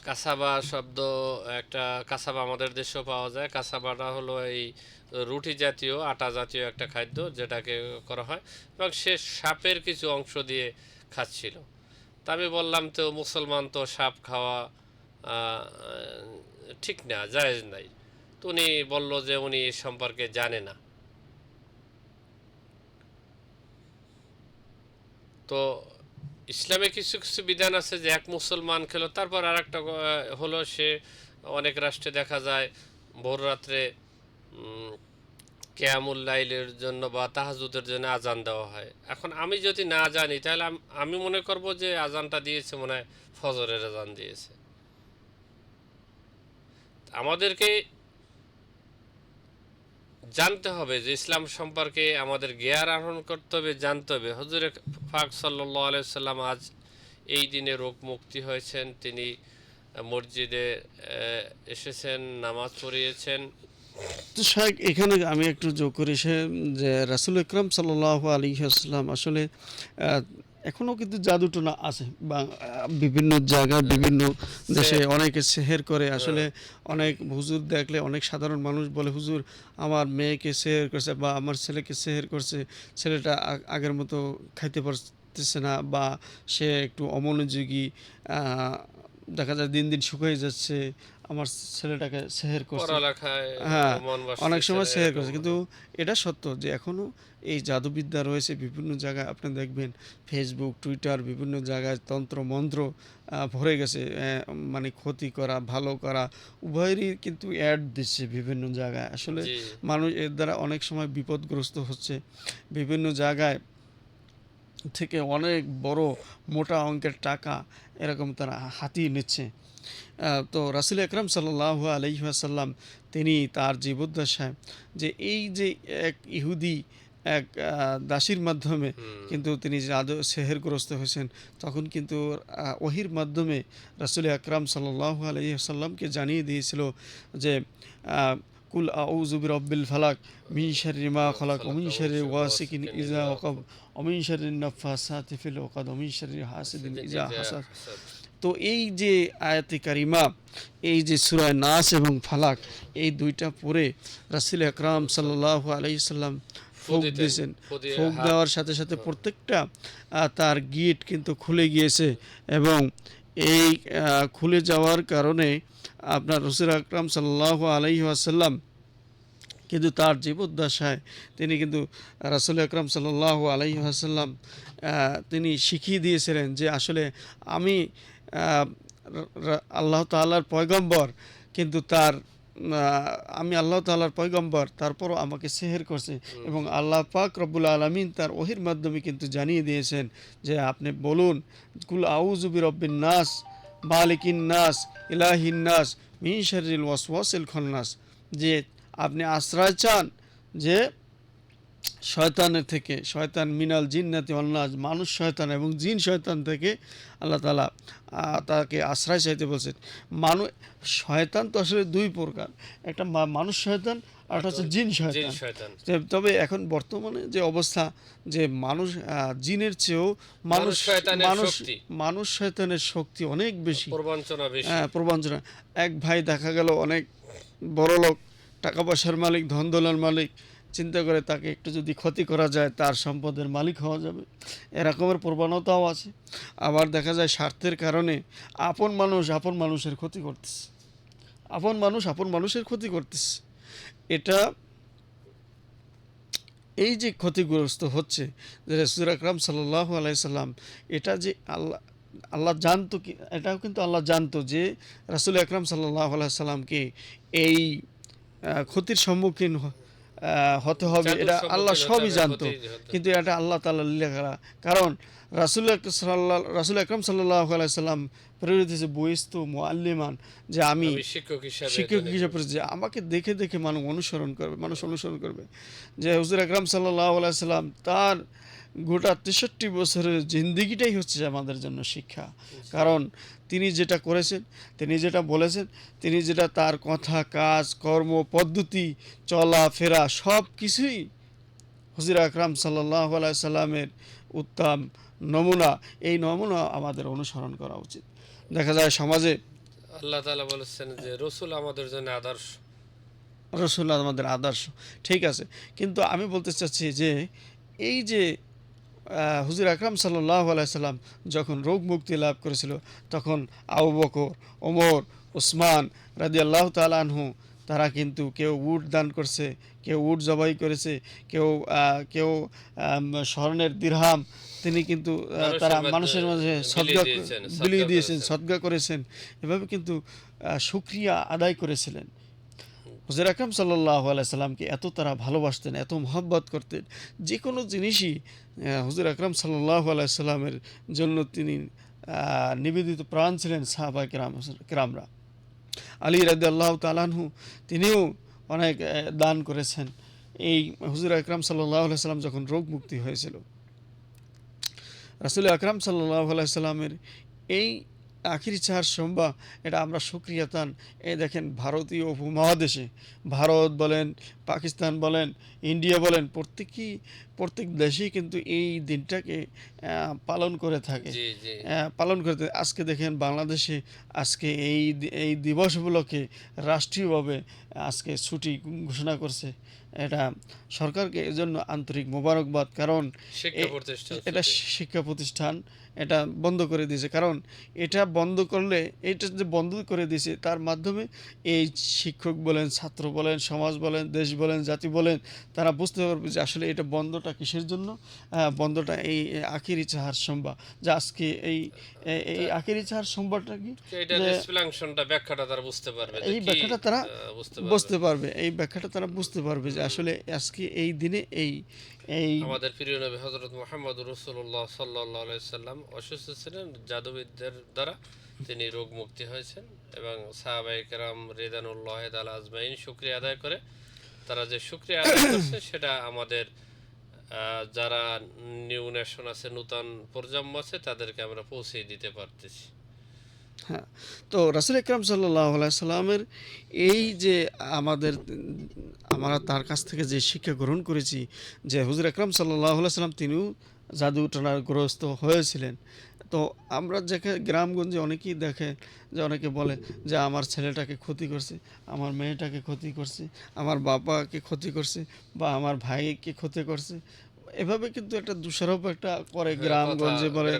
কাসাবা শব্দ একটা, কাসাবা আমাদের দেশেও পাওয়া যায়। কাসাবাটা হলো এই রুটি জাতীয় আটা জাতীয় একটা খাদ্য যেটাকে করা হয়, এবং সে সাপের কিছু অংশ দিয়ে খাচ্ছিল। তা আমি বললাম, তো মুসলমান তো সাপ খাওয়া ঠিক না, জায়েজ নাই। তো উনি বলল যে উনি এ সম্পর্কে জানে না। তো ইসলামে কিছু কিছু বিধান আছে যে এক মুসলমান খেলো, তারপর আর একটা হলো সে অনেক রাষ্ট্রে দেখা যায় ভোর রাত্রে কিয়ামুল লাইলের জন্য বা তাহাজ্জুদের জন্য আজান দেওয়া হয়। এখন আমি যদি না জানি তাহলে আমি মনে করব যে আজানটা দিয়েছে মনে হয় ফজরের আজান দিয়েছে। আমাদেরকে জানতে হবে যে ইসলাম সম্পর্কে আমাদের জ্ঞান আহরণ করতে হবে, জানতে হবে। হুজুর পাক সাল্লাল্লাহু আলাইহি সাল্লাম আজ এই দিনে রোগ মুক্তি হয়েছেন, তিনি মসজিদে এসেছেন, নামাজ পড়িয়েছেন। তো শাইখ, এখানে আমি একটু যোগ করি যে রাসূল আকরাম সাল্লাল্লাহু আলাইহি ওয়াসাল্লাম আসলে এখনও কিন্তু জাদুটোনা আছে, বা বিভিন্ন জায়গায় বিভিন্ন দেশে অনেকে সেহের করে। আসলে অনেক হুজুর দেখলে অনেক সাধারণ মানুষ বলে, হুজুর আমার মেয়েকে সেহের করছে বা আমার ছেলেকে সেহের করছে, ছেলেটা আগের মতো খাইতে পারতেছে না, বা সে একটু অমনোযোগী, দেখা যায় দিন দিন শুকিয়ে যাচ্ছে, আমার ছেলেটাকে সেহের করছে। পড়ালেখায় হ্যাঁ, মন অনেক বসতেছে সময় না, সেহের এরকম করছে, কিন্তু এটা সত্য যে এখনও এই জাদুবিদ্যা রয়েছে বিভিন্ন জায়গায়। আপনি দেখবেন ফেসবুক, টুইটার, বিভিন্ন জায়গায় তন্ত্র মন্ত্র ভরে গেছে। মানে ক্ষতি করা, ভালো করা, উভয়েরই কিন্তু অ্যাড দিচ্ছে বিভিন্ন জায়গায়। আসলে জি মানুষ এর দ্বারা অনেক সময় বিপদগ্রস্ত হচ্ছে। বিভিন্ন জায়গায় থেকে অনেক বড় মোটা অঙ্কের টাকা এরকম তারা হাতিয়ে নিচ্ছে। তো রাসূল আকরাম সাল্লাল্লাহু আলাইহি ওয়াসাল্লাম তিনি তার জীবদ্দশায় যে এই যে এক ইহুদি এক দাসীর মাধ্যমে কিন্তু তিনি জাদু সেহেরগ্রস্ত হয়েছেন, তখন কিন্তু ওহির মাধ্যমে রাসূল আকরাম সাল্লাল্লাহু আলাইহি ওয়াসাল্লামকে জানিয়ে দিয়েছিল যে কুল আউযু বিরাব্বিল ফালাক মিন শাররি মা খালাক ওয়া মিন শাররি ওয়াসিকিন ইযা ওয়াকাব ওয়া মিন শাররি নাফাসাতি ফিল উকাদ ওয়া মিন শাররি হাসিদিন ইযা হাসাদ। তো এই যে আয়াতে কারিমা, এই যে সূরা নাস এবং ফালাক, এই দুইটা পড়ে রাসূল আকরাম সাল্লাল্লাহু আলাইহি সাল্লাম ফুঁক দিয়েছেন। ফুঁক দেওয়ার সাথে সাথে প্রত্যেকটা তার গিট কিন্তু খুলে গিয়েছে, এবং এই খুলে যাওয়ার কারণে আপনার রাসূল আকরাম সাল্লাল্লাহু আলাইহি ওয়াসাল্লাম কিন্তু তার জীবদ্দশায় তিনি কিন্তু রাসূল আকরাম সাল্লাল্লাহু আলাইহি ওয়াসাল্লাম তিনি শিখিয়ে দিয়েছিলেন যে আসলে আমি আল্লাহ তাআলার পয়গম্বর, কিন্তু তার আমি আল্লাহ তাআলার পয়গম্বর, তারপরও আমাকে সেহের করছে। এবং আল্লাহ পাক রব্বুল আলামিন তার ওহির মাধ্যমে কিন্তু জানিয়ে দিয়েছেন যে আপনি বলুন, কুল আউযু বিরব্বিন নাস, মালিকিন নাস, ইলাহিন নাস, মিন শাররিল ওয়াসওয়াসিল খান্নাস, যে আপনি আশ্রয় চান যে শয়তানের থেকে, শয়তান মিনাল জিন্নাতি ওয়ান নাস, মানুষ শয়তান এবং জিন শয়তান থেকে আল্লাহ তাআলা তাকে আশ্রয় চাইতে বলছেন। মানুষ শয়তান তো আসলে দুই প্রকার, একটা মানুষ শয়তান আর একটা হচ্ছে জিন জিন শয়তান। শয়তান। তবে এখন বর্তমানে যে অবস্থা, যে মানুষ জিনের চেয়েও মানুষ শয়তানের মানুষ শক্তি, মানুষ শয়তানের শক্তি অনেক বেশি, প্রবঞ্চনা বেশি। প্রবঞ্চনা। এক ভাই দেখা গেল অনেক বড় লোক, টাকা পয়সার মালিক, ধন দৌলতের মালিক, চিন্তা করে তাকে একটু যদি ক্ষতি করা যায় তার সম্পদের মালিক হওয়া যাবে, এরকমের প্রবণতাও আছে। আবার দেখা যায় স্বার্থের কারণে আপন মানুষের ক্ষতি করতেছে, আপন মানুষের ক্ষতি করতেছে। এটা এই যে ক্ষতিগ্রস্ত হচ্ছে, যে রাসূল আকরাম সাল্লাল্লাহু আলাইহি সাল্লাম, এটা যে আল্লাহ জানতো, কি এটাও কিন্তু আল্লাহ জানতো যে রাসূল আকরাম সাল্লাল্লাহু আলাইহি সাল্লামকে এই ক্ষতির সম্মুখীন হতে হবে, জাদুর এটা আল্লাহ সম্মুখীন হতে সবই হবে, জানতো। ক্ষতি হতে। কিন্তু এটা আল্লাহ তাআলা লীলা করা, কারণ রাসূল আকরাম সাল্লাল্লাহু আলাইহি সাল্লাম প্রেরিত হয়েছে বুইস্তু মুআল্লিমান, যে আমি আমি শিক্ষক হিসাবে শিক্ষক এখানে হিসেবে, যে আমাকে দেখে দেখে মানুষ অনুসরণ করবে। যে হুজুর আকরাম সাল্লাল্লাহু আলাইহি সাল্লাম তার গোটা 63 বছরের জিন্দেগিটাই হচ্ছে আমাদের জন্য শিক্ষা। কারণ তিনি যেটা করেছেন, তিনি যেটা বলেছেন, তিনি যেটা, তার কথা, কাজ, কর্ম, পদ্ধতি, চলাফেরা সব কিছুই হুজুর আকরাম সাল্লাল্লাহু আলাইহি সাল্লামের উত্তম নমুনা। এই নমুনা আমাদের অনুসরণ করা উচিত। দেখা যায় সমাজে আল্লাহ তাআলা বলেছেন যে রসুল আমাদের জন্য আদর্শ। রসুল আমাদের আদর্শ, ঠিক আছে। কিন্তু আমি বলতে চাচ্ছি যে এই যে হুজুর আকরাম সাল্লাল্লাহু আলাইহি সাল্লাম যখন রোগ মুক্তি লাভ করেছিল, তখন আবু বকর, ওমর, ওসমান রাদিয়াল্লাহু তাআলা আনহু, তারা কিন্তু কেউ উট দান করছে, কেউ উট জবাই করেছে, কেউ কেউ স্বর্ণের দিরহাম তিনি কিন্তু তারা মানুষের মাঝে সদকা বিলিয়ে দিয়েছেন, সদকা করেছেন। এভাবে কিন্তু শুকরিয়া আদায় করেছিলেন। হুজুর আকরাম সাল্লাল্লাহু আলাইহি সাল্লামকে এত তারা ভালোবাসতেন, এত মহব্বত করতেন, যে কোনো জিনিসই হুজুর আকরাম সাল্লাল্লাহু আলাইহি সাল্লামের জন্য তিনি নিবেদিত প্রাণ ছিলেন। সাহাবায়ে কেরামরা, আলী রাদিয়াল্লাহু তাআলা আনহু, তিনিও অনেক দান করেছেন। এই হুজুর আকরাম সাল্লাল্লাহু আলাইহি সাল্লাম যখন রোগ মুক্তি হয়েছিল, রাসূল আকরাম সাল্লাল্লাহু আলাইহি সাল্লামের এই আখিরি চার সোমবার, এটা আমরা সুক্রিয়াতান। এই দেখেন ভারতীয় উপমহাদেশে, ভারত বলেন, পাকিস্তান বলেন, ইন্ডিয়া বলেন, প্রত্যেক দেশেই কিন্তু এই দিনটাকে পালন করে থাকে, জি জি। পালন করতে। আজকে দেখেন বাংলাদেশে আজকে এই দিবসগুলোকে রাষ্ট্রীয়ভাবে আজকে ছুটি ঘোষণা করছে। এটা সরকারকে এজন্য আন্তরিক মোবারকবাদ, কারণ শিক্ষা প্রতিষ্ঠান এটা শিক্ষা প্রতিষ্ঠান এটা বন্ধ করে দিয়েছে। কারণ এটা বন্ধ করলে, এটা যে বন্ধ করে দিয়েছে, তার মাধ্যমে এই শিক্ষক বলেন, ছাত্র বলেন, সমাজ বলেন, দেশ বলেন, জাতি বলেন, তারা বুঝতে পারবে যে আসলে এটা বন্ধটা কিসের জন্য। বন্ধটা এই আখিরি চাহার সোমবার, যে আজকে এই আখিরি চাহার সোমবারটা কি, এটার যে এক্সপ্লেনেশনটা, ব্যাখ্যাটা তারা বুঝতে পারবে, যে এই কি ব্যাখ্যাটা তারা বুঝতে পারবে। এই ব্যাখ্যাটা তারা বুঝতে পারবে যে আসলে আজকে এই দিনে এই আমাদের প্রিয় নবী হযরত মুহাম্মদ রাসূলুল্লাহ সাল্লাল্লাহু আলাইহি সাল্লাম অসুস্থ ছিলেন, জাদুবিদদের দ্বারা তিনি রোগ মুক্তি হয়েছেন, এবং সাহাবায়ে কেরাম রিদওয়ানুল্লাহ তাআলা আজমাইন শুকরিয়া আদায় করে, তারা যে শুকরিয়া আদায় করছে সেটা আমাদের যারা নিউ ন্যাশন আছে, নূতন প্রজন্ম আছে, তাদেরকে আমরা পৌঁছে দিতে পারতেছি। হ্যাঁ, তো রাসূল আকরাম সাল্লাল্লাহু আলাইহি সাল্লামের এই যে আমরা তার কাছ থেকে যে শিক্ষা গ্রহণ করেছি, যে হুজুর আকরাম সাল্লাল্লাহু আলাইহি সাল্লাম তিনিও জাদু টনাগ্রস্ত হয়েছিলেন। তো আমরা গ্রামগঞ্জে অনেকেই দেখে, যে অনেকে বলে যে আমার ছেলেটাকে ক্ষতি করছে, আমার মেয়েটাকে ক্ষতি করছে, আমার বাবাকে ক্ষতি করছে, বা আমার ভাইকে ক্ষতি করছে। এভাবে কিন্তু একটা দোষারোপ একটা করে গ্রামগঞ্জে, বলে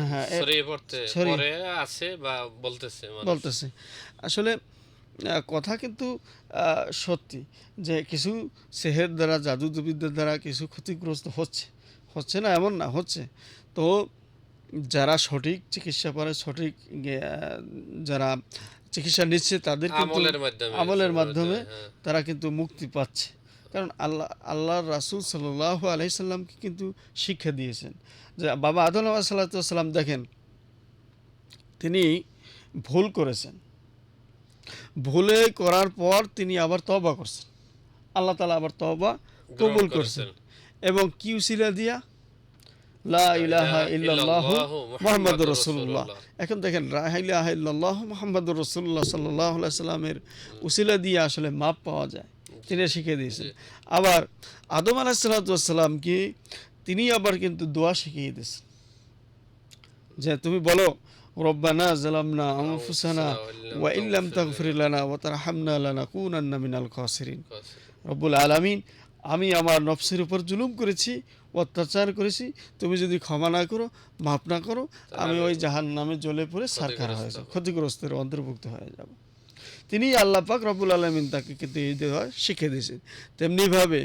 হ্যাঁ ছড়িয়ে পড়তে ছড়িয়ে পরে আছে বা বলতেছে মানুষ। বলতেছে। আসলে কথা কিন্তু সত্যি, যে কিছু সেহের দ্বারা, জাদুবিদ্যার দ্বারা কিছু ক্ষতিগ্রস্ত হচ্ছে না এমন না, হচ্ছে। তো যারা সঠিক চিকিৎসা করে, সঠিক যারা চিকিৎসা নিচ্ছে তাদের কিন্তু আমলের মাধ্যমে আমলের সম্ভবত, মাধ্যমে হ্যাঁ। তারা কিন্তু মুক্তি পাচ্ছে। কারণ আল্লাহর রাসূল সাল্লাল্লাহু আলাইহি সাল্লামকে কিন্তু শিক্ষা দিয়েছেন যে বাবা আদম আলাইহিস সালাম দেখেন তিনি ভুল করেছেন, ভুলে করার পর তিনি আবার তওবা করছেন, আল্লাহ তাআলা আবার তওবা গ্রহণ কবুল করেছেন। করছেন। এবং কি উসিলা দিয়া? লা ইলাহা ইল্লাল্লাহু মুহাম্মাদুর রাসূলুল্লাহ। এখন দেখেন লা ইলাহা ইল্লাল্লাহু মুহাম্মাদুর রাসূলুল্লাহ সাল্লাল্লাহু আলাইহি সাল্লামের উসিলা দিয়ে আসলে মাপ পাওয়া যায়, তিনি শিখিয়ে দিয়েছেন। আবার আদম আলাইহিস সালামকে তিনি আবার কিন্তু দোয়া শিখিয়ে দিয়েছেন যে তুমি বলো রব্বানা যালামনা আনফুসানা ওয়া ইল্লাম তাগফির লানা ওয়া তারহামনা লানাকুনান্না মিনাল খাসিরিন। রব্বুল আলামিন, আমি আমার নফসের উপর জুলুম করেছি, অত্যাচার করেছি, তুমি যদি ক্ষমা না করো, মাফ না করো, আমি ওই জাহান্নামে জ্বলে পড়ে সারখার হয়ে যাব, ক্ষতিগ্রস্তের অন্তর্ভুক্ত হয়ে যাব। তিনি আল্লাহ পাক রব্বুল আলামিন তাকে কিন্তু এই দেওয়া শিখিয়ে দিয়েছেন। তেমনিভাবে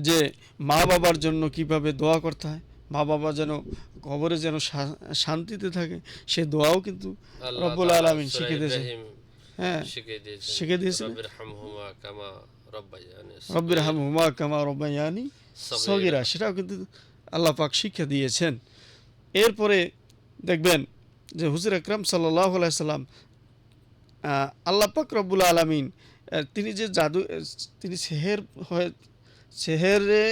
যে মা বাবার জন্য কিভাবে দোয়া করতে হয়, মা বাবা যেন কবরে যেন শান্তিতে থাকে, সে দোয়াও কিন্তু রব্বুল আলামিন শিখিয়ে দিয়েছেন। হ্যাঁ, শিখিয়ে দিয়েছেন, রব্বির হামহুমা কামা রব্বায়ানি সগীরা, সেটাও কিন্তু আল্লাহ পাক শিক্ষা দিয়েছেন। এরপরে দেখবেন যে হুজুর আকরাম সাল্লাল্লাহু আলাইহি সাল্লাম, আল্লাহ পাক রব্বুল আলামিন তিনি যে জাদু, তিনি সেহেরে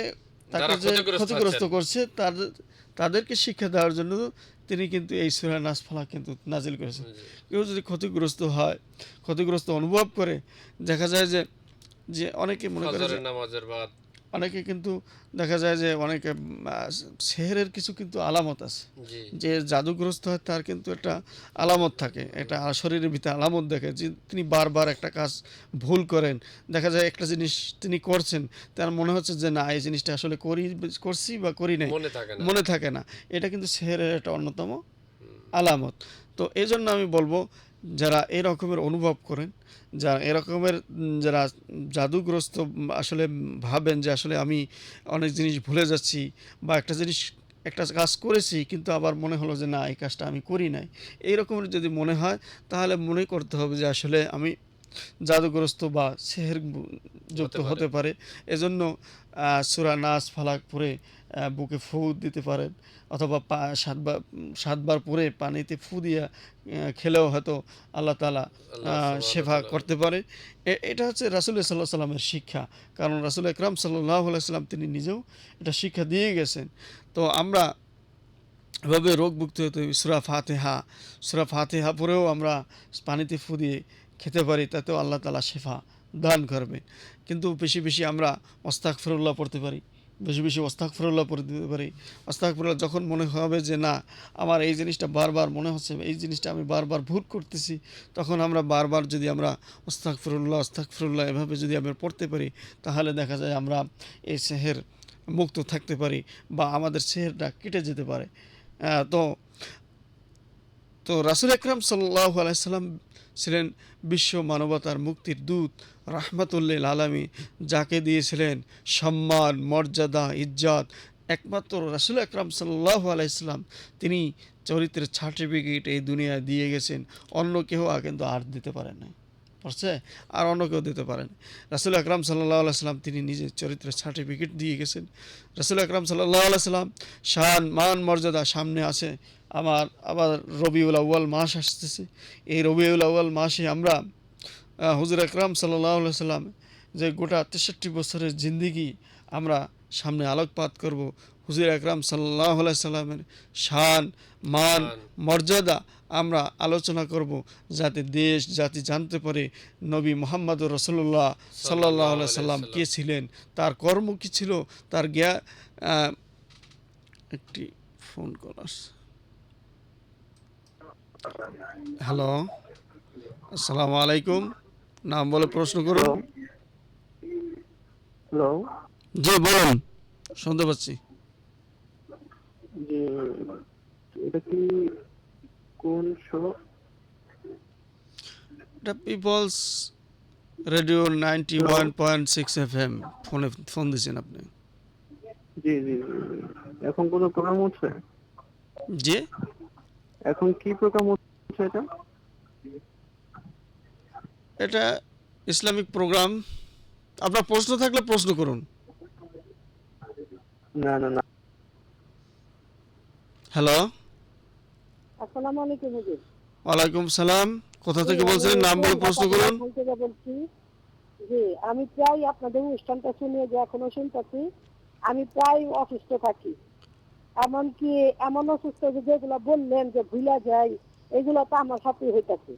তাকে যে ক্ষতিগ্রস্ত করছে তাদেরকে শিক্ষা দেওয়ার জন্য তিনি কিন্তু এই সূরা নাস ফালাক কিন্তু নাজিল করেছেন। কেউ যদি ক্ষতিগ্রস্ত হয়, ক্ষতিগ্রস্ত অনুভব করে, দেখা যায় যে অনেকে মনে করে যে অনেকে কিন্তু দেখা যায় যে অনেকে সেহেরের কিছু কিন্তু আলামত আছে, যে জাদুগ্রস্ত হয় তার কিন্তু একটা আলামত থাকে, একটা শরীরের ভিতরে আলামত দেখে যে তিনি বারবার একটা কাজ ভুল করেন, দেখা যায় একটা জিনিস তিনি করছেন, তার মনে হচ্ছে যে না এই জিনিসটা আসলে করছি বা করি নাই, মনে থাকে না। এটা কিন্তু সেহেরের একটা অন্যতম আলামত। তো এই জন্য আমি বলবো যারা এই রকমের অনুভব করেন, যারা এরকমের যারা জাদুগ্রস্ত আসলে ভাবেন যে আসলে আমি অনেক জিনিস ভুলে যাচ্ছি, বা একটা কাজ করেছি কিন্তু আবার মনে হলো যে না এই কাজটা আমি করি নাই, এই রকমের যদি মনে হয় তাহলে মনে করতে হবে যে আসলে আমি জাদুগ্রস্ত বা সেহের যুক্ত হতে পারে। এজন্য সূরা নাস ফালাক পড়ে বুকে ফু দিতে পারেন, অথবা সাতবার পরে পানিতে ফু দিয়া খেলেও হয়তো আল্লাহ তাআলা শেফা করতে পারে। এটা হচ্ছে রাসূল সাল্লাল্লাহু আলাইহি সাল্লামের শিক্ষা। কারণ রাসূল আকরাম সাল্লাল্লাহু আলাইহি সাল্লাম তিনি নিজেও এটা শিক্ষা দিয়ে গেছেন। তো আমরা এভাবে রোগমুক্ত হতে সূরা ফাতিহা পড়েও আমরা পানিতে ফু দিয়ে খেতে পারি, তাতেও আল্লাহ তাআলা শেফা দান করবে। কিন্তু বেশি বেশি আমরা আস্তাগফিরুল্লাহ পড়তে পারি, বেশি বেশি আস্তাগফিরুল্লাহ পড়তে পারি। আস্তাগফিরুল্লাহ যখন মনে হবে যে না আমার এই জিনিসটা বারবার মনে হচ্ছে, এই জিনিসটা আমি বারবার ভুল করতেছি, তখন আমরা বারবার যদি আমরা আস্তাগফিরুল্লাহ এভাবে যদি আমরা পড়তে পারি, তাহলে দেখা যায় আমরা এই সেহের মুক্ত থাকতে পারি, বা আমাদের সেহেরটা কেটে যেতে পারে। তো তো রাসূল আকরাম সাল্লাল্লাহু আলাইহি সাল্লাম ছিলেন বিশ্ব মানবতার মুক্তির দূত, রাহমাতুল লিল আলামিন, যাকে দিয়েছিলেন সম্মান, মর্যাদা, ইজ্জত একমাত্র রাসূল আকরাম সাল্লাল্লাহু আলাইহি সাল্লাম। তিনি চরিত্রের সার্টিফিকেট এই দুনিয়ায় দিয়ে গেছেন, অন্য কেউ কিন্তু আর দিতে পারে না, পারছে আর অন্য কেউ দিতে পারেন। রাসূল আকরাম সাল্লাল্লাহু আলাইহি সাল্লাম তিনি নিজে চরিত্রের সার্টিফিকেট দিয়ে গেছেন। রাসূল আকরাম সাল্লাল্লাহু আলাইহি সাল্লাম শান মান মর্যাদা সামনে আছে। আবার রবিউল আউয়াল মাস আসতেছে, এই রবিউল আউয়াল মাসে আমরা হুজুর আকরাম সাল্লাল্লাহু আলাইহি সাল্লাম যে গোটা ৬৩ বছরের জিন্দেগি আমরা সামনে আলোকপাত করব। হুজুর আকরাম সাল্লাল্লাহু আলাইহি সাল্লামের শান মান মর্যাদা আমরা আলোচনা করব, যাতে দেশ জাতি জানতে পারে নবী মুহাম্মদুর রাসূলুল্লাহ সাল্লাল্লাহু আলাইহি সাল্লাম কে ছিলেন, তার কর্ম কী ছিল, তার একটি ফোন কল আসছে। হ্যালো, আসসালামু আলাইকুম। নাম বলে প্রশ্ন করুন। হ্যালো, জি বলুন, শুনতে পাচ্ছি। জি, এটা কি কোন শো? এটা পিপলস রেডিও 91.6 FM। ফোন দিয়েছেন আপনি? জি জি জি। এখন কোনো প্রোগ্রাম হচ্ছে? জি, এখন কি প্রোগ্রাম হচ্ছে এটা? এটা ইসলামিক প্রোগ্রাম। আপনার প্রশ্ন থাকলে প্রশ্ন করুন। না না না। হ্যালো, আসসালামু আলাইকুম হুজুর। ওয়ালাইকুম সালাম। কোথা থেকে জি, বলছেন? আমি নাম বলে প্রশ্ন ঢাকা করুন। থেকে বলছি। জি, আমি প্রায় আপনাদের অনুষ্ঠানটা শুনে যে এখনো শুনতেছি। আমি প্রায় অসুস্থ থাকি। এমনকি এমন অসুস্থ যে যেগুলো বললেন যে ভুলা যায়, এগুলো তো আমার সাথে হইতাছে।